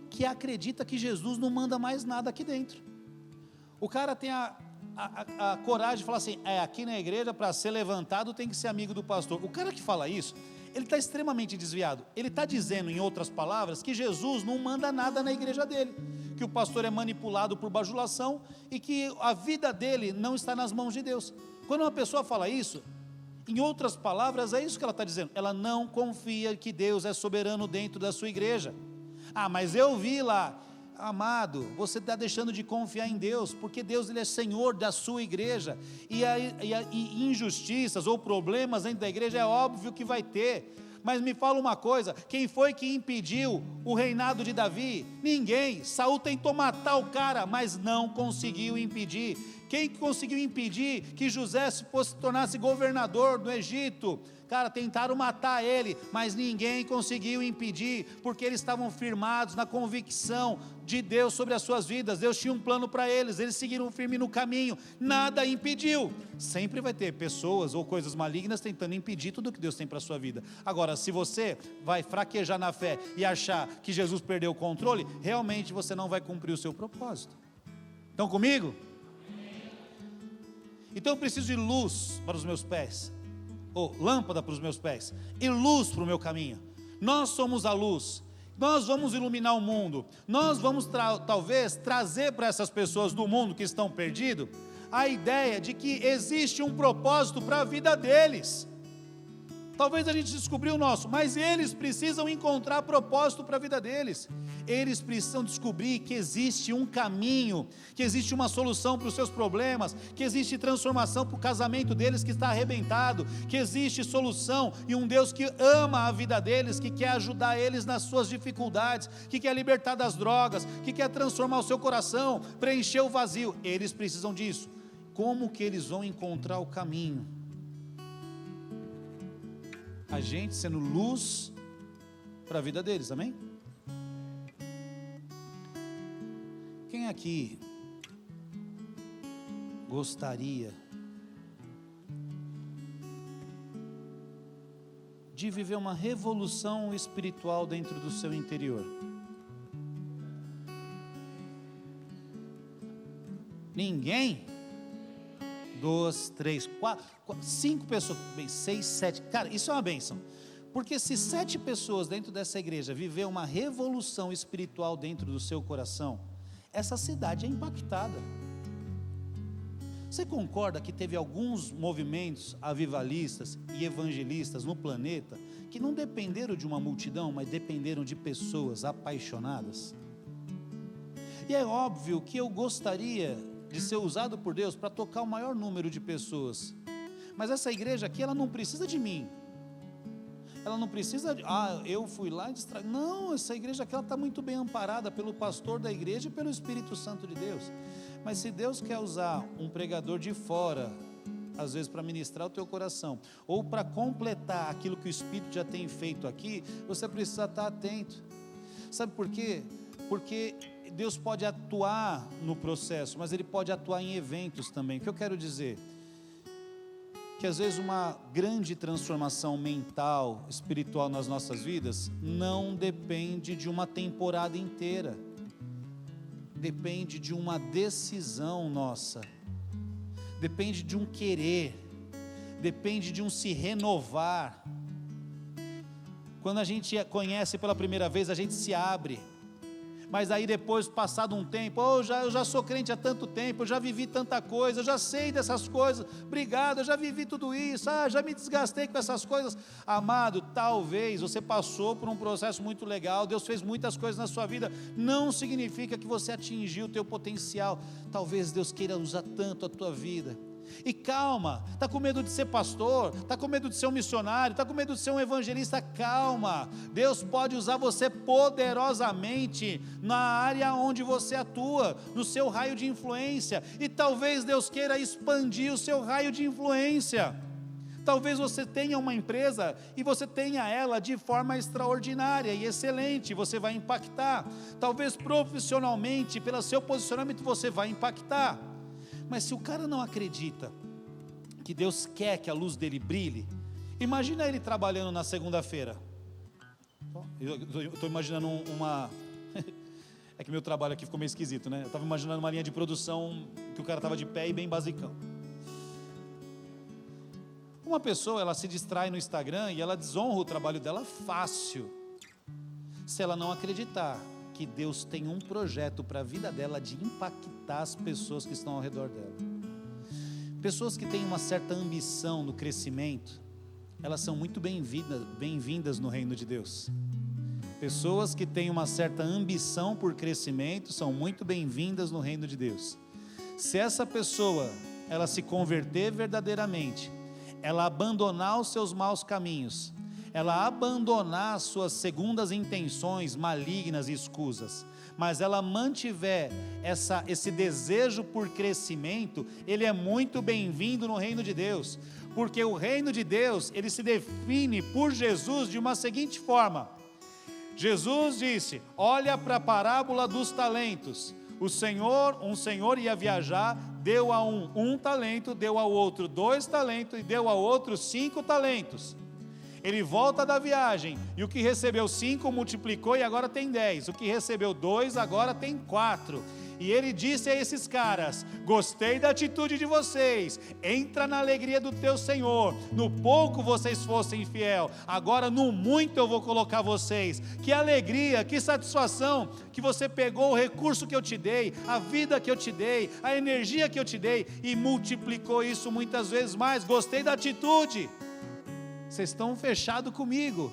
que acredita que Jesus não manda mais nada aqui dentro. O cara tem a coragem de falar assim: aqui na igreja, para ser levantado, tem que ser amigo do pastor. O cara que fala isso, ele está extremamente desviado. Ele está dizendo, em outras palavras, que Jesus não manda nada na igreja dele, que o pastor é manipulado por bajulação e que a vida dele não está nas mãos de Deus. Quando uma pessoa fala isso, em outras palavras, é isso que ela está dizendo: ela não confia que Deus é soberano dentro da sua igreja. Mas eu vi lá. Amado, você está deixando de confiar em Deus, porque Deus, Ele é Senhor da sua igreja, e injustiças ou problemas dentro da igreja é óbvio que vai ter. Mas me fala uma coisa: quem foi que impediu o reinado de Davi? Ninguém. Saul tentou matar o cara, mas não conseguiu impedir. Quem conseguiu impedir que José se tornasse governador do Egito? Cara, tentaram matar ele, mas ninguém conseguiu impedir, porque eles estavam firmados na convicção de Deus sobre as suas vidas. Deus tinha um plano para eles seguiram firme no caminho, nada impediu. Sempre vai ter pessoas ou coisas malignas tentando impedir tudo que Deus tem para a sua vida. Agora, se você vai fraquejar na fé e achar que Jesus perdeu o controle, realmente você não vai cumprir o seu propósito. Estão comigo? Então eu preciso de luz para os meus pés, ou lâmpada para os meus pés, e luz para o meu caminho. Nós somos a luz, nós vamos iluminar o mundo, nós vamos talvez trazer para essas pessoas do mundo que estão perdidos, a ideia de que existe um propósito para a vida deles. Talvez a gente descobriu o nosso, mas eles precisam encontrar propósito para a vida deles. Eles precisam descobrir que existe um caminho, que existe uma solução para os seus problemas, que existe transformação para o casamento deles que está arrebentado, que existe solução e um Deus que ama a vida deles, que quer ajudar eles nas suas dificuldades, que quer libertar das drogas, que quer transformar o seu coração, preencher o vazio. Eles precisam disso. Como que eles vão encontrar o caminho? A gente sendo luz para a vida deles, amém? Quem aqui gostaria de viver uma revolução espiritual dentro do seu interior? Ninguém? 2, 3, 4, 5 pessoas, 6, 7, cara, isso é uma bênção, porque se 7 pessoas dentro dessa igreja viver uma revolução espiritual dentro do seu coração, essa cidade é impactada. Você concorda que teve alguns movimentos avivalistas e evangelistas no planeta, que não dependeram de uma multidão, mas dependeram de pessoas apaixonadas? E é óbvio que eu gostaria de ser usado por Deus para tocar o maior número de pessoas, mas essa igreja aqui, ela não precisa de mim, ela não precisa de, eu fui lá e distraí. Não, essa igreja aqui, ela está muito bem amparada pelo pastor da igreja e pelo Espírito Santo de Deus. Mas se Deus quer usar um pregador de fora, às vezes para ministrar o teu coração, ou para completar aquilo que o Espírito já tem feito aqui, você precisa estar atento. Sabe por quê? Porque Deus pode atuar no processo, mas Ele pode atuar em eventos também. O que eu quero dizer? Que às vezes uma grande transformação mental, espiritual nas nossas vidas, não depende de uma temporada inteira. Depende de uma decisão nossa. Depende de um querer. Depende de um se renovar. Quando a gente conhece pela primeira vez, a gente se abre. Mas aí depois, passado um tempo, eu já sou crente há tanto tempo, eu já vivi tanta coisa, eu já sei dessas coisas, obrigado, eu já vivi tudo isso, já me desgastei com essas coisas. Amado, talvez você passou por um processo muito legal, Deus fez muitas coisas na sua vida, não significa que você atingiu o teu potencial. Talvez Deus queira usar tanto a tua vida, E calma, está com medo de ser pastor, está com medo de ser um missionário, está com medo de ser um evangelista, calma. Deus pode usar você poderosamente na área onde você atua, no seu raio de influência, e talvez Deus queira expandir o seu raio de influência. Talvez você tenha uma empresa e você tenha ela de forma extraordinária e excelente, você vai impactar. Talvez profissionalmente, pelo seu posicionamento, você vai impactar. Mas se o cara não acredita que Deus quer que a luz dele brilhe, imagina ele trabalhando na segunda-feira. Eu estou imaginando uma... É que meu trabalho aqui ficou meio esquisito, né? Eu estava imaginando uma linha de produção que o cara estava de pé e bem basicão. Uma pessoa, ela se distrai no Instagram e ela desonra o trabalho dela fácil, se ela não acreditar que Deus tem um projeto para a vida dela de impactar as pessoas que estão ao redor dela. Pessoas que têm uma certa ambição no crescimento, elas são muito bem-vindas no reino de Deus. Pessoas que têm uma certa ambição por crescimento são muito bem-vindas no reino de Deus. Se essa pessoa, ela se converter verdadeiramente, ela abandonar os seus maus caminhos, ela abandonar as suas segundas intenções malignas e escusas, mas ela mantiver esse desejo por crescimento, ele é muito bem-vindo no reino de Deus, porque o reino de Deus, ele se define por Jesus de uma seguinte forma. Jesus disse, olha para a parábola dos talentos, um senhor ia viajar, deu a um talento, deu ao outro 2 talentos e deu ao outro 5 talentos. Ele volta da viagem, e o que recebeu 5 multiplicou e agora tem 10, o que recebeu 2 agora tem 4, e ele disse a esses caras, gostei da atitude de vocês, entra na alegria do teu Senhor, no pouco vocês fossem fiel, agora no muito eu vou colocar vocês, que alegria, que satisfação, que você pegou o recurso que eu te dei, a vida que eu te dei, a energia que eu te dei, e multiplicou isso muitas vezes mais, gostei da atitude. Vocês estão fechados comigo,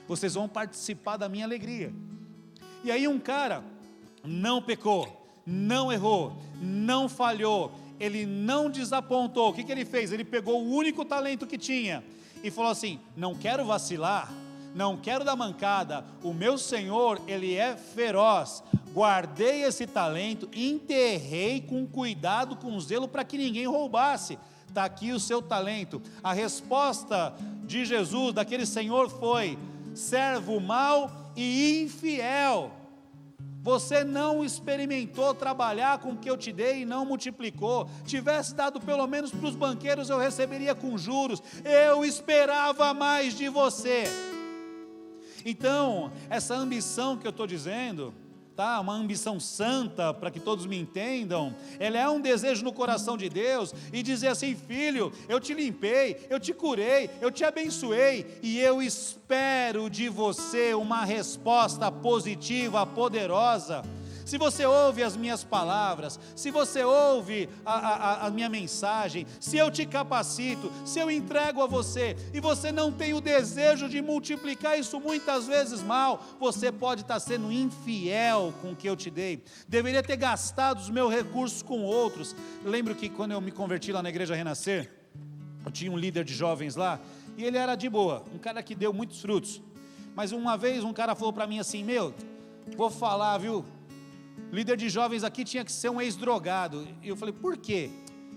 vocês vão participar da minha alegria. E aí um cara não pecou, não errou, não falhou, ele não desapontou. O que ele fez? Ele pegou o único talento que tinha e falou assim, não quero vacilar, não quero dar mancada, o meu Senhor, ele é feroz, guardei esse talento, enterrei com cuidado, com zelo, para que ninguém roubasse. Está aqui o seu talento. A resposta de Jesus, daquele Senhor, foi, servo mau e infiel, você não experimentou trabalhar com o que eu te dei e não multiplicou, tivesse dado pelo menos para os banqueiros, eu receberia com juros, eu esperava mais de você. Então, essa ambição que eu estou dizendo, tá? Uma ambição santa, para que todos me entendam, ela é um desejo no coração de Deus, e dizer assim, filho, eu te limpei, eu te curei, eu te abençoei, e eu espero de você uma resposta positiva, poderosa. Se você ouve as minhas palavras, se você ouve a minha mensagem, se eu te capacito, se eu entrego a você, e você não tem o desejo de multiplicar isso muitas vezes mal, você pode estar sendo infiel com o que eu te dei, deveria ter gastado os meus recursos com outros. Eu lembro que quando eu me converti lá na Igreja Renascer, eu tinha um líder de jovens lá, e ele era de boa, um cara que deu muitos frutos, mas uma vez um cara falou para mim assim, vou falar, viu, líder de jovens aqui tinha que ser um ex-drogado. E eu falei, por quê?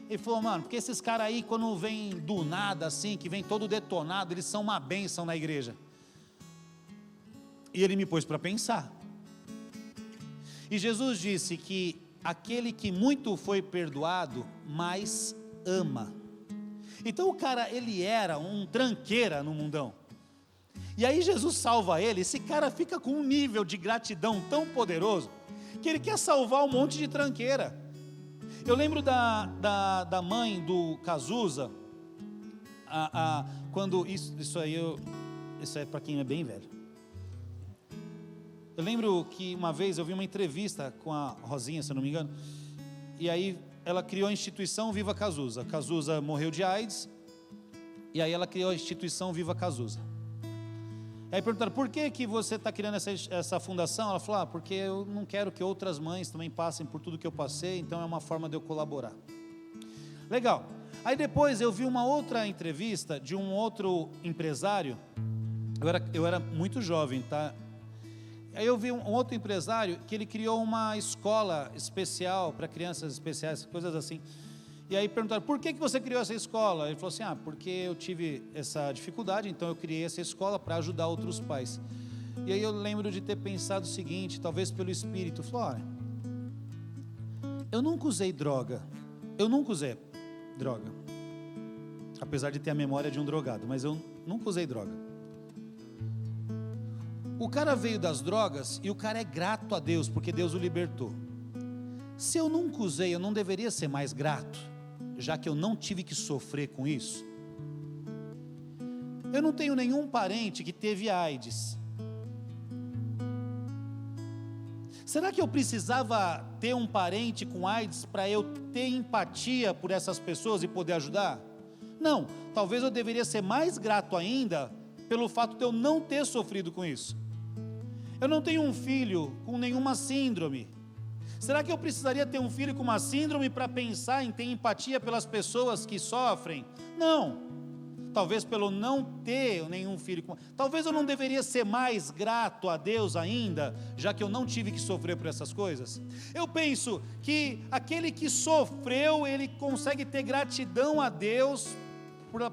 Ele falou, mano, porque esses caras aí, quando vem do nada assim, que vem todo detonado, eles são uma bênção na igreja. E ele me pôs para pensar. E Jesus disse que aquele que muito foi perdoado, mais ama. Então o cara, ele era um tranqueira no mundão. E aí Jesus salva ele, esse cara fica com um nível de gratidão tão poderoso, que ele quer salvar um monte de tranqueira. Eu lembro da mãe do Cazuza, quando isso aí é para quem é bem velho. Eu lembro que uma vez eu vi uma entrevista com a Rosinha, se eu não me engano, e aí ela criou a instituição Viva Cazuza. Cazuza morreu de AIDS, e aí ela criou a instituição Viva Cazuza. Aí perguntaram, por que você está criando essa fundação? Ela falou, porque eu não quero que outras mães também passem por tudo que eu passei, então é uma forma de eu colaborar. Legal. Aí depois eu vi uma outra entrevista de um outro empresário, eu era muito jovem, tá? Aí eu vi um outro empresário que ele criou uma escola especial para crianças especiais, coisas assim. E aí perguntaram, por que você criou essa escola? Ele falou assim, porque eu tive essa dificuldade, então eu criei essa escola para ajudar outros pais. E aí eu lembro de ter pensado o seguinte, talvez pelo Espírito, falou, olha, eu nunca usei droga, apesar de ter a memória de um drogado, mas eu nunca usei droga. O cara veio das drogas e o cara é grato a Deus, porque Deus o libertou. Se eu nunca usei, eu não deveria ser mais grato, já que eu não tive que sofrer com isso? Eu não tenho nenhum parente que teve AIDS. Será que eu precisava ter um parente com AIDS para eu ter empatia por essas pessoas e poder ajudar? Não, talvez eu deveria ser mais grato ainda pelo fato de eu não ter sofrido com isso. Eu não tenho um filho com nenhuma síndrome. Será que eu precisaria ter um filho com uma síndrome para pensar em ter empatia pelas pessoas que sofrem? Não. Talvez pelo não ter nenhum filho com... Talvez eu não deveria ser mais grato a Deus ainda, já que eu não tive que sofrer por essas coisas. Eu penso que aquele que sofreu, ele consegue ter gratidão a Deus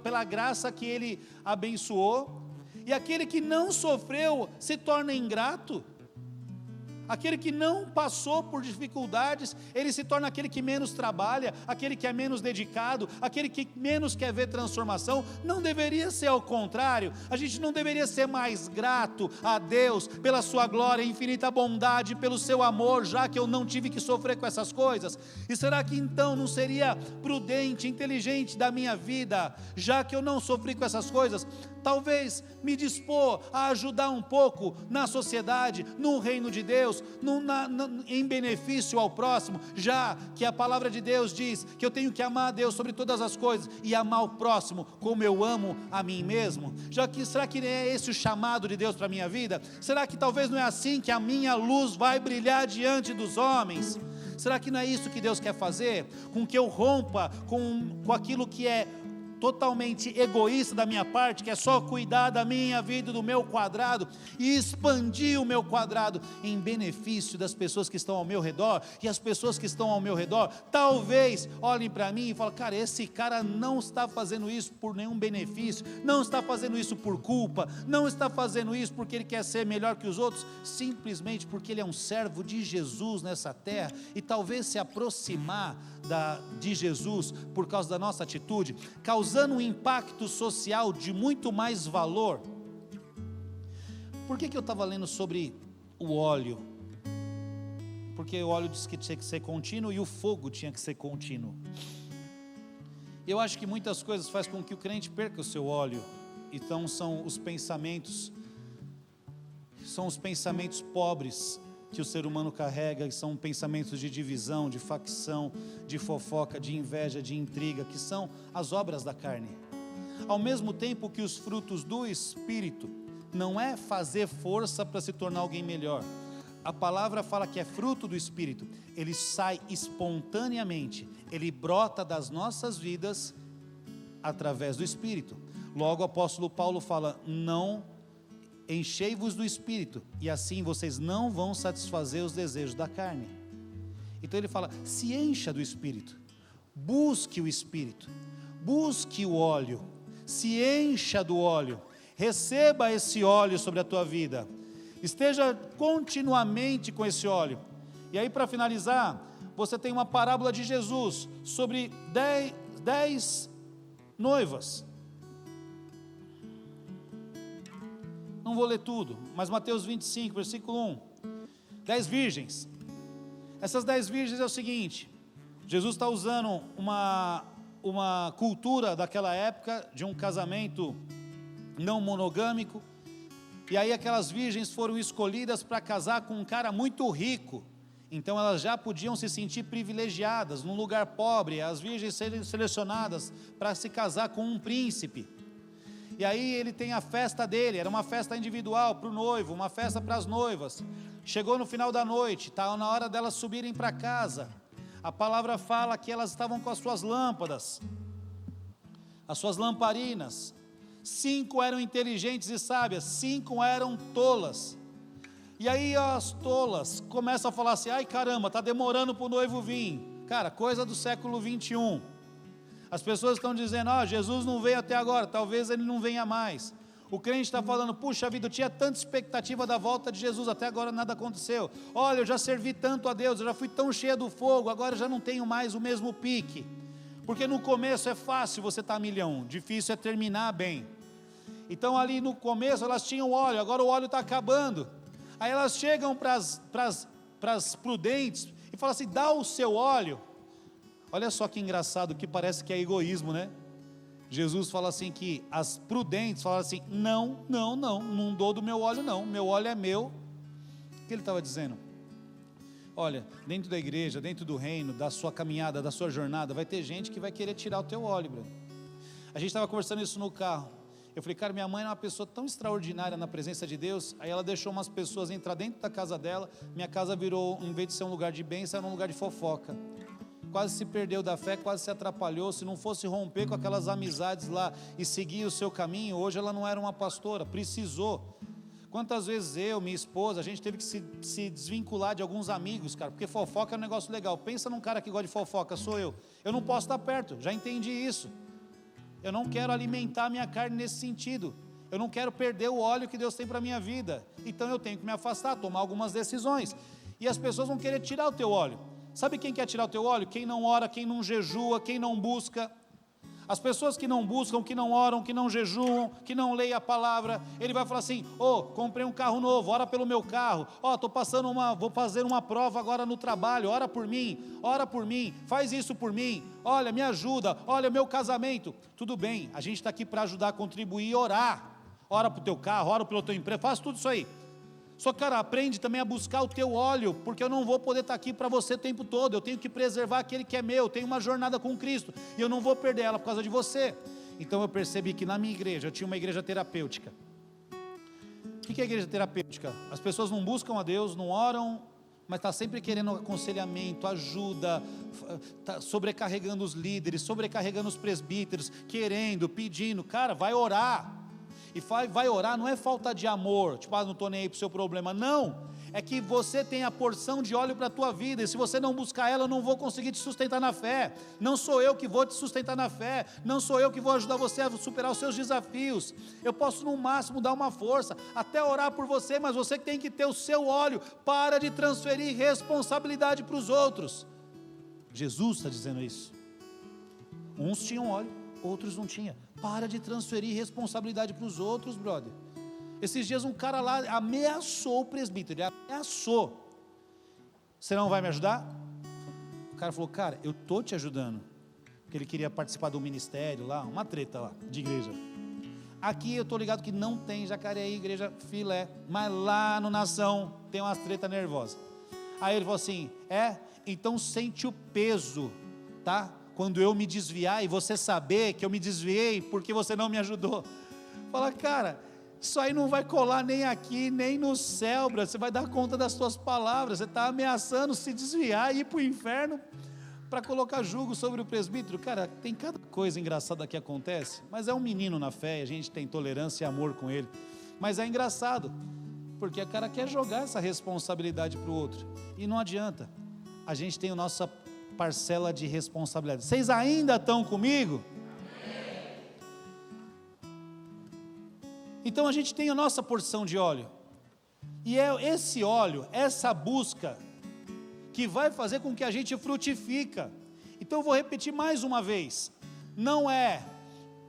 pela graça que Ele abençoou, e aquele que não sofreu se torna ingrato. Aquele que não passou por dificuldades, ele se torna aquele que menos trabalha, aquele que é menos dedicado, aquele que menos quer ver transformação. Não deveria ser ao contrário. A gente não deveria ser mais grato a Deus pela sua glória, infinita bondade, pelo seu amor, já que eu não tive que sofrer com essas coisas? E será que então não seria prudente, inteligente da minha vida, já que eu não sofri com essas coisas, talvez me dispor a ajudar um pouco na sociedade, no reino de Deus, em benefício ao próximo, já que a palavra de Deus diz que eu tenho que amar a Deus sobre todas as coisas e amar o próximo como eu amo a mim mesmo? Será que é esse o chamado de Deus para a minha vida? Será que talvez não é assim que a minha luz vai brilhar diante dos homens? Será que não é isso que Deus quer fazer? Com que eu rompa com aquilo que é totalmente egoísta da minha parte, que é só cuidar da minha vida, do meu quadrado, e expandir o meu quadrado em benefício das pessoas que estão ao meu redor. E as pessoas que estão ao meu redor talvez olhem para mim e falem, cara, esse cara não está fazendo isso por nenhum benefício, não está fazendo isso por culpa, não está fazendo isso porque ele quer ser melhor que os outros, simplesmente porque ele é um servo de Jesus nessa terra, e talvez se aproximar de Jesus por causa da nossa atitude, causando um impacto social de muito mais valor. Por que eu estava lendo sobre o óleo? Porque o óleo disse que tinha que ser contínuo e o fogo tinha que ser contínuo. Eu acho que muitas coisas fazem com que o crente perca o seu óleo. Então são os pensamentos pobres que o ser humano carrega, que são pensamentos de divisão, de facção, de fofoca, de inveja, de intriga, que são as obras da carne. Ao mesmo tempo que os frutos do Espírito não é fazer força para se tornar alguém melhor. A palavra fala que é fruto do Espírito, ele sai espontaneamente, ele brota das nossas vidas através do Espírito. Logo o apóstolo Paulo fala, não enchei-vos do Espírito, e assim vocês não vão satisfazer os desejos da carne. Então ele fala, se encha do Espírito, busque o Espírito, busque o óleo, se encha do óleo, receba esse óleo sobre a tua vida, esteja continuamente com esse óleo. E aí, para finalizar, você tem uma parábola de Jesus sobre 10 noivas. Não vou ler tudo, mas Mateus 25, versículo 1, 10 virgens. Essas 10 virgens é o seguinte, Jesus está usando uma cultura daquela época, de um casamento não monogâmico, e aí aquelas virgens foram escolhidas para casar com um cara muito rico, então elas já podiam se sentir privilegiadas, num lugar pobre, as virgens serem selecionadas para se casar com um príncipe. E aí ele tem a festa dele, era uma festa individual para o noivo, uma festa para as noivas. Chegou no final da noite, estava na hora delas subirem para casa. A palavra fala que elas estavam com as suas lâmpadas. as suas lamparinas. 5 eram inteligentes e sábias, 5 eram tolas. E aí as tolas começam a falar assim: ai caramba, está demorando para o noivo vir. Cara, coisa do século 21. As pessoas estão dizendo: Jesus não veio até agora, talvez ele não venha mais. O crente está falando: puxa vida, eu tinha tanta expectativa da volta de Jesus, até agora nada aconteceu. Olha, eu já servi tanto a Deus, eu já fui tão cheio do fogo, agora já não tenho mais o mesmo pique. Porque no começo é fácil você estar a milhão, difícil é terminar bem. Então ali no começo elas tinham óleo, agora o óleo está acabando. Aí elas chegam para as prudentes e falam assim: dá o seu óleo. Olha só que engraçado, que parece que é egoísmo, né? Jesus fala assim que as prudentes falam assim: não dou do meu óleo não, meu óleo é meu. O que ele estava dizendo? Olha, dentro da igreja, dentro do reino, da sua caminhada, da sua jornada, vai ter gente que vai querer tirar o teu óleo, Bruno. A gente estava conversando isso no carro. Eu falei: cara, minha mãe é uma pessoa tão extraordinária na presença de Deus. Aí ela deixou umas pessoas entrar dentro da casa dela. Minha casa virou, em vez de ser um lugar de bênção, era um lugar de fofoca. Quase se perdeu da fé, quase se atrapalhou. Se não fosse romper com aquelas amizades lá e seguir o seu caminho, hoje ela não era uma pastora, precisou. Quantas vezes eu, minha esposa, a gente teve que se desvincular de alguns amigos, cara, porque fofoca é um negócio legal. Pensa num cara que gosta de fofoca, sou eu. Eu não posso estar perto, já entendi isso. Eu não quero alimentar a minha carne nesse sentido. Eu não quero perder o óleo que Deus tem para a minha vida. Então eu tenho que me afastar, tomar algumas decisões. E as pessoas vão querer tirar o teu óleo. Sabe quem quer tirar o teu óleo? Quem não ora, quem não jejua, quem não busca. As pessoas que não buscam, que não oram, que não jejuam, que não leem a palavra, ele vai falar assim: comprei um carro novo, ora pelo meu carro. Vou fazer uma prova agora no trabalho, ora por mim, faz isso por mim. Olha, me ajuda, olha, meu casamento. Tudo bem, a gente está aqui para ajudar, contribuir e orar. Ora para o teu carro, ora pelo teu emprego, faz tudo isso aí. Só que, cara, aprende também a buscar o teu óleo, porque eu não vou poder estar aqui para você o tempo todo. Eu tenho que preservar aquele que é meu. Eu tenho uma jornada com Cristo e eu não vou perder ela por causa de você. Então eu percebi que na minha igreja, eu tinha uma igreja terapêutica. O que é igreja terapêutica? As pessoas não buscam a Deus, não oram, mas está sempre querendo aconselhamento, ajuda, tá sobrecarregando os líderes, sobrecarregando os presbíteros, querendo, pedindo. Cara, vai orar. E vai orar, não é falta de amor, tipo, não estou nem aí para o seu problema, não, é que você tem a porção de óleo para a tua vida, e se você não buscar ela, eu não vou conseguir te sustentar na fé, não sou eu que vou te sustentar na fé, não sou eu que vou ajudar você a superar os seus desafios, eu posso no máximo dar uma força, até orar por você, mas você tem que ter o seu óleo. Para de transferir responsabilidade para os outros. Jesus está dizendo isso. Uns tinham óleo, outros não tinham. Para de transferir responsabilidade para os outros, brother. Esses dias um cara lá ameaçou o presbítero, ele ameaçou: você não vai me ajudar? O cara falou: cara, eu estou te ajudando, porque ele queria participar do ministério lá, uma treta lá, de igreja. Aqui eu estou ligado que não tem Jacareí, igreja filé, mas lá no Nação tem umas treta nervosa. Aí ele falou assim: então sente o peso, tá? Quando eu me desviar e você saber que eu me desviei porque você não me ajudou. Fala: cara, isso aí não vai colar nem aqui, nem no céu, bro. Você vai dar conta das suas palavras. Você está ameaçando se desviar e ir para o inferno para colocar julgo sobre o presbítero. Cara, tem cada coisa engraçada que acontece, mas é um menino na fé, a gente tem tolerância e amor com ele. Mas é engraçado, porque o cara quer jogar essa responsabilidade para o outro, e não adianta. A gente tem a nossa parcela de responsabilidade. Vocês ainda estão comigo? Então a gente tem a nossa porção de óleo, e é esse óleo, essa busca, que vai fazer com que a gente frutifica. Então eu vou repetir mais uma vez: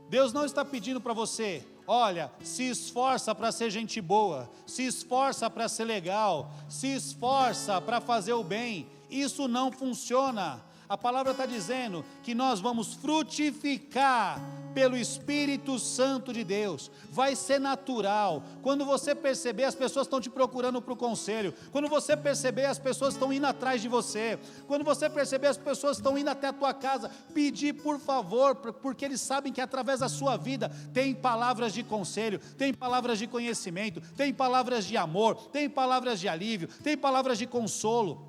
Deus não está pedindo para você: olha, se esforça para ser gente boa, se esforça para ser legal, se esforça para fazer o bem. Isso não funciona. A palavra está dizendo que nós vamos frutificar pelo Espírito Santo de Deus. Vai ser natural. Quando você perceber, as pessoas estão te procurando para o conselho. Quando você perceber, as pessoas estão indo atrás de você. Quando você perceber, as pessoas estão indo até a tua casa pedir por favor, porque eles sabem que através da sua vida tem palavras de conselho, tem palavras de conhecimento, tem palavras de amor, tem palavras de alívio, tem palavras de consolo.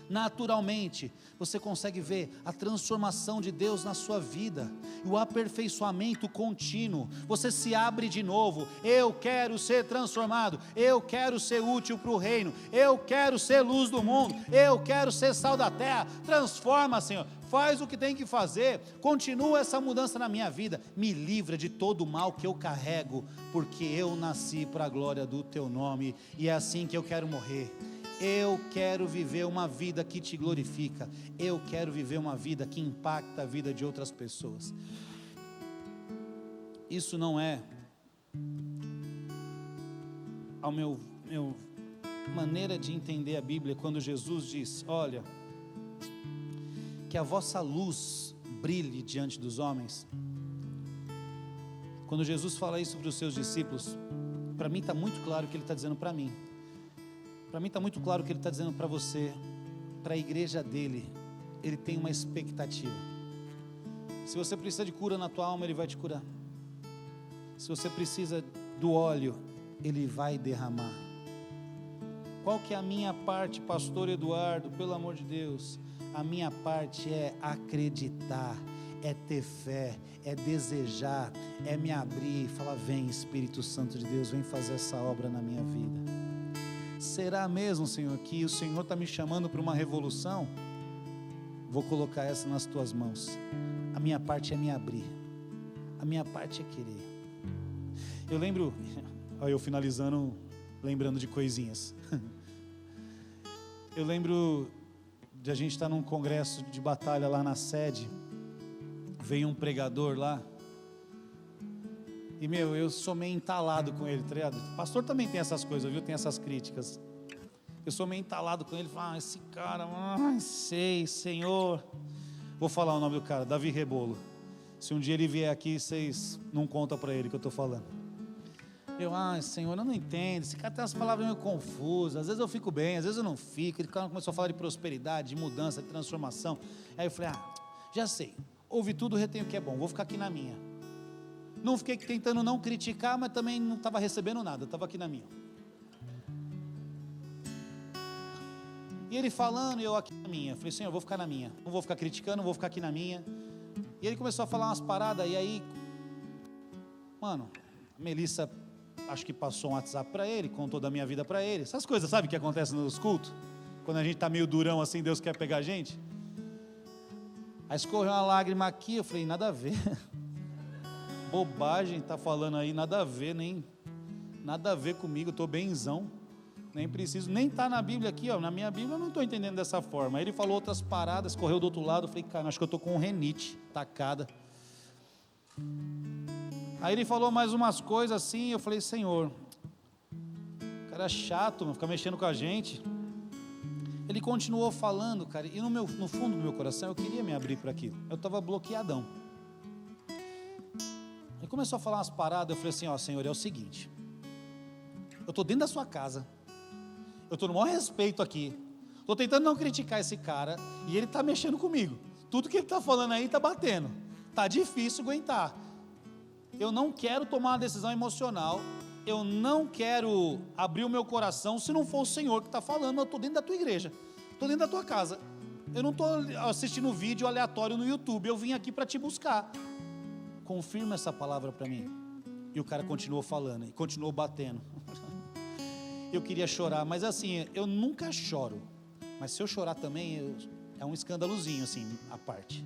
naturalmente, você consegue ver a transformação de Deus na sua vida, o aperfeiçoamento contínuo. Você se abre de novo. Eu quero ser transformado, eu quero ser útil para o reino, eu quero ser luz do mundo, eu quero ser sal da terra. Transforma, Senhor, faz o que tem que fazer, continua essa mudança na minha vida, me livra de todo o mal que eu carrego, porque eu nasci para a glória do teu nome, e é assim que eu quero morrer. Eu quero viver uma vida que te glorifica, eu quero viver uma vida que impacta a vida de outras pessoas. Isso não é a meu maneira de entender a Bíblia, quando Jesus diz: olha, que a vossa luz brilhe diante dos homens. Quando Jesus fala isso para os seus discípulos, para mim está muito claro que Ele está dizendo para mim. Para mim está muito claro que Ele está dizendo para você, para a igreja dEle. Ele tem uma expectativa. Se você precisa de cura na tua alma, Ele vai te curar. Se você precisa do óleo, Ele vai derramar. Qual que é a minha parte, pastor Eduardo? Pelo amor de Deus, a minha parte é acreditar, é ter fé, é desejar, é me abrir e falar: vem Espírito Santo de Deus, vem fazer essa obra na minha vida. Será mesmo, Senhor, que o Senhor está me chamando para uma revolução? Vou colocar essa nas tuas mãos. A minha parte é me abrir, a minha parte é querer. Eu lembro, olha eu finalizando, lembrando de coisinhas. Eu lembro de a gente estar num congresso de batalha lá na sede, veio um pregador lá, e eu sou meio entalado com ele, tá ligado? O pastor também tem essas coisas, viu? Tem essas críticas. Eu sou meio entalado com ele, falo: esse cara, sei, Senhor. Vou falar o nome do cara, Davi Rebolo. Se um dia ele vier aqui, vocês não contam para ele que eu estou falando. Senhor, eu não entendo, esse cara tem umas palavras meio confusas, às vezes eu fico bem, às vezes eu não fico. Ele começou a falar de prosperidade, de mudança, de transformação. Aí eu falei: já sei, ouvi tudo, retenho o que é bom, vou ficar aqui na minha. Não fiquei tentando não criticar, mas também não estava recebendo nada, estava aqui na minha. E ele falando e eu aqui na minha. Falei: Senhor, eu vou ficar na minha, não vou ficar criticando, vou ficar aqui na minha. E ele começou a falar umas paradas, e aí, mano, a Melissa, acho que passou um WhatsApp para ele, contou da minha vida para ele. Essas coisas, sabe, que acontecem nos cultos? Quando a gente está meio durão assim, Deus quer pegar a gente. Aí escorreu uma lágrima aqui, eu falei: nada a ver. Bobagem, tá falando aí, nada a ver, nem nada a ver comigo, estou benzão, nem preciso, nem está na Bíblia aqui, ó, na minha Bíblia eu não estou entendendo dessa forma. Aí ele falou outras paradas, correu do outro lado, eu falei: cara, acho que eu estou com renite, tacada. Aí ele falou mais umas coisas assim, eu falei: Senhor, cara chato, fica mexendo com a gente. Ele continuou falando, cara, e no fundo do meu coração eu queria me abrir para aquilo, eu estava bloqueadão. Ele começou a falar umas paradas, eu falei assim: ó, Senhor, é o seguinte, eu estou dentro da sua casa, eu estou no maior respeito aqui, estou tentando não criticar esse cara, e ele está mexendo comigo, tudo que ele está falando aí está batendo, está difícil aguentar. Eu não quero tomar uma decisão emocional, eu não quero abrir o meu coração se não for o Senhor que está falando. Eu estou dentro da tua igreja, estou dentro da tua casa, eu não estou assistindo vídeo aleatório no YouTube, eu vim aqui para te buscar. Confirma essa palavra para mim. E o cara continuou falando, e continuou batendo. Eu queria chorar, mas assim, eu nunca choro, mas se eu chorar também, é um escândalozinho assim, à parte.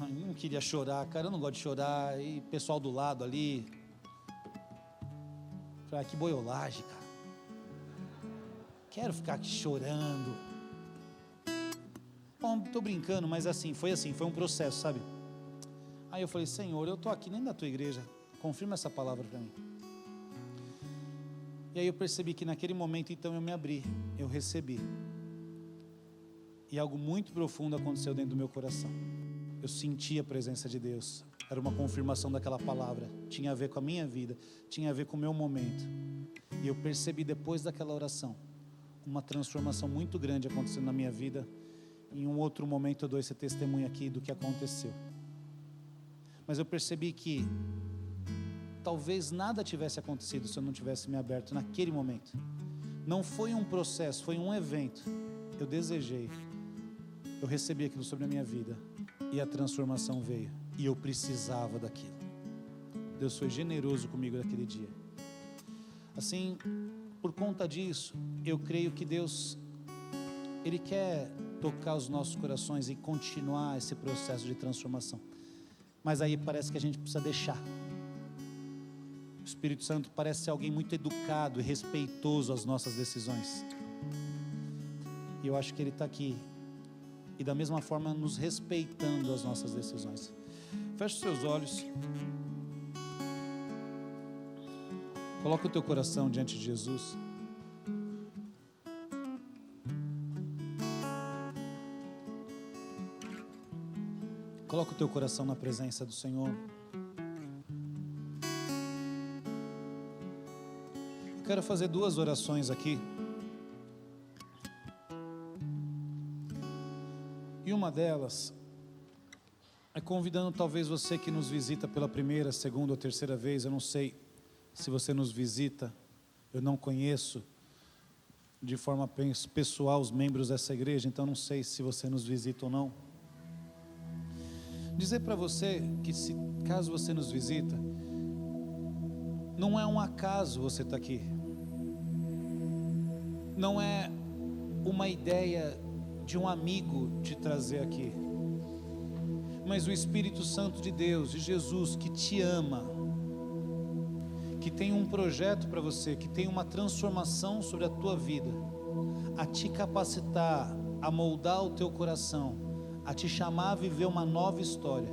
Eu não queria chorar, cara, eu não gosto de chorar. E pessoal do lado ali, falei: que boiolagem, cara, quero ficar aqui chorando. Bom, estou brincando, mas foi um processo, sabe? Aí eu falei: Senhor, eu estou aqui nem da tua igreja, confirma essa palavra para mim. E aí eu percebi que naquele momento então eu me abri, eu recebi, e algo muito profundo aconteceu dentro do meu coração. Eu senti a presença de Deus, era uma confirmação daquela palavra, tinha a ver com a minha vida, tinha a ver com o meu momento. E eu percebi depois daquela oração uma transformação muito grande acontecendo na minha vida. Em um outro momento eu dou esse testemunho aqui do que aconteceu. Mas eu percebi que talvez nada tivesse acontecido se eu não tivesse me aberto naquele momento. Não foi um processo, foi um evento. Eu desejei, eu recebi aquilo sobre a minha vida e a transformação veio, e eu precisava daquilo. Deus foi generoso comigo naquele dia. Assim, por conta disso, eu creio que Deus, Ele quer tocar os nossos corações e continuar esse processo de transformação. Mas aí parece que a gente precisa deixar. O Espírito Santo parece ser alguém muito educado e respeitoso às nossas decisões. E eu acho que Ele está aqui, e da mesma forma nos respeitando as nossas decisões. Feche os seus olhos. Coloca o teu coração diante de Jesus. Coloca o teu coração na presença do Senhor. Eu quero fazer 2 orações aqui. E uma delas é convidando talvez você que nos visita pela primeira, segunda ou terceira vez. Eu não sei se você nos visita, eu não conheço de forma pessoal os membros dessa igreja, então não sei se você nos visita ou não. Dizer para você que caso você nos visita, não é um acaso você estar aqui. Não é uma ideia de um amigo te trazer aqui. Mas o Espírito Santo de Deus, de Jesus, que te ama, que tem um projeto para você, que tem uma transformação sobre a tua vida, a te capacitar, a moldar o teu coração, a te chamar a viver uma nova história.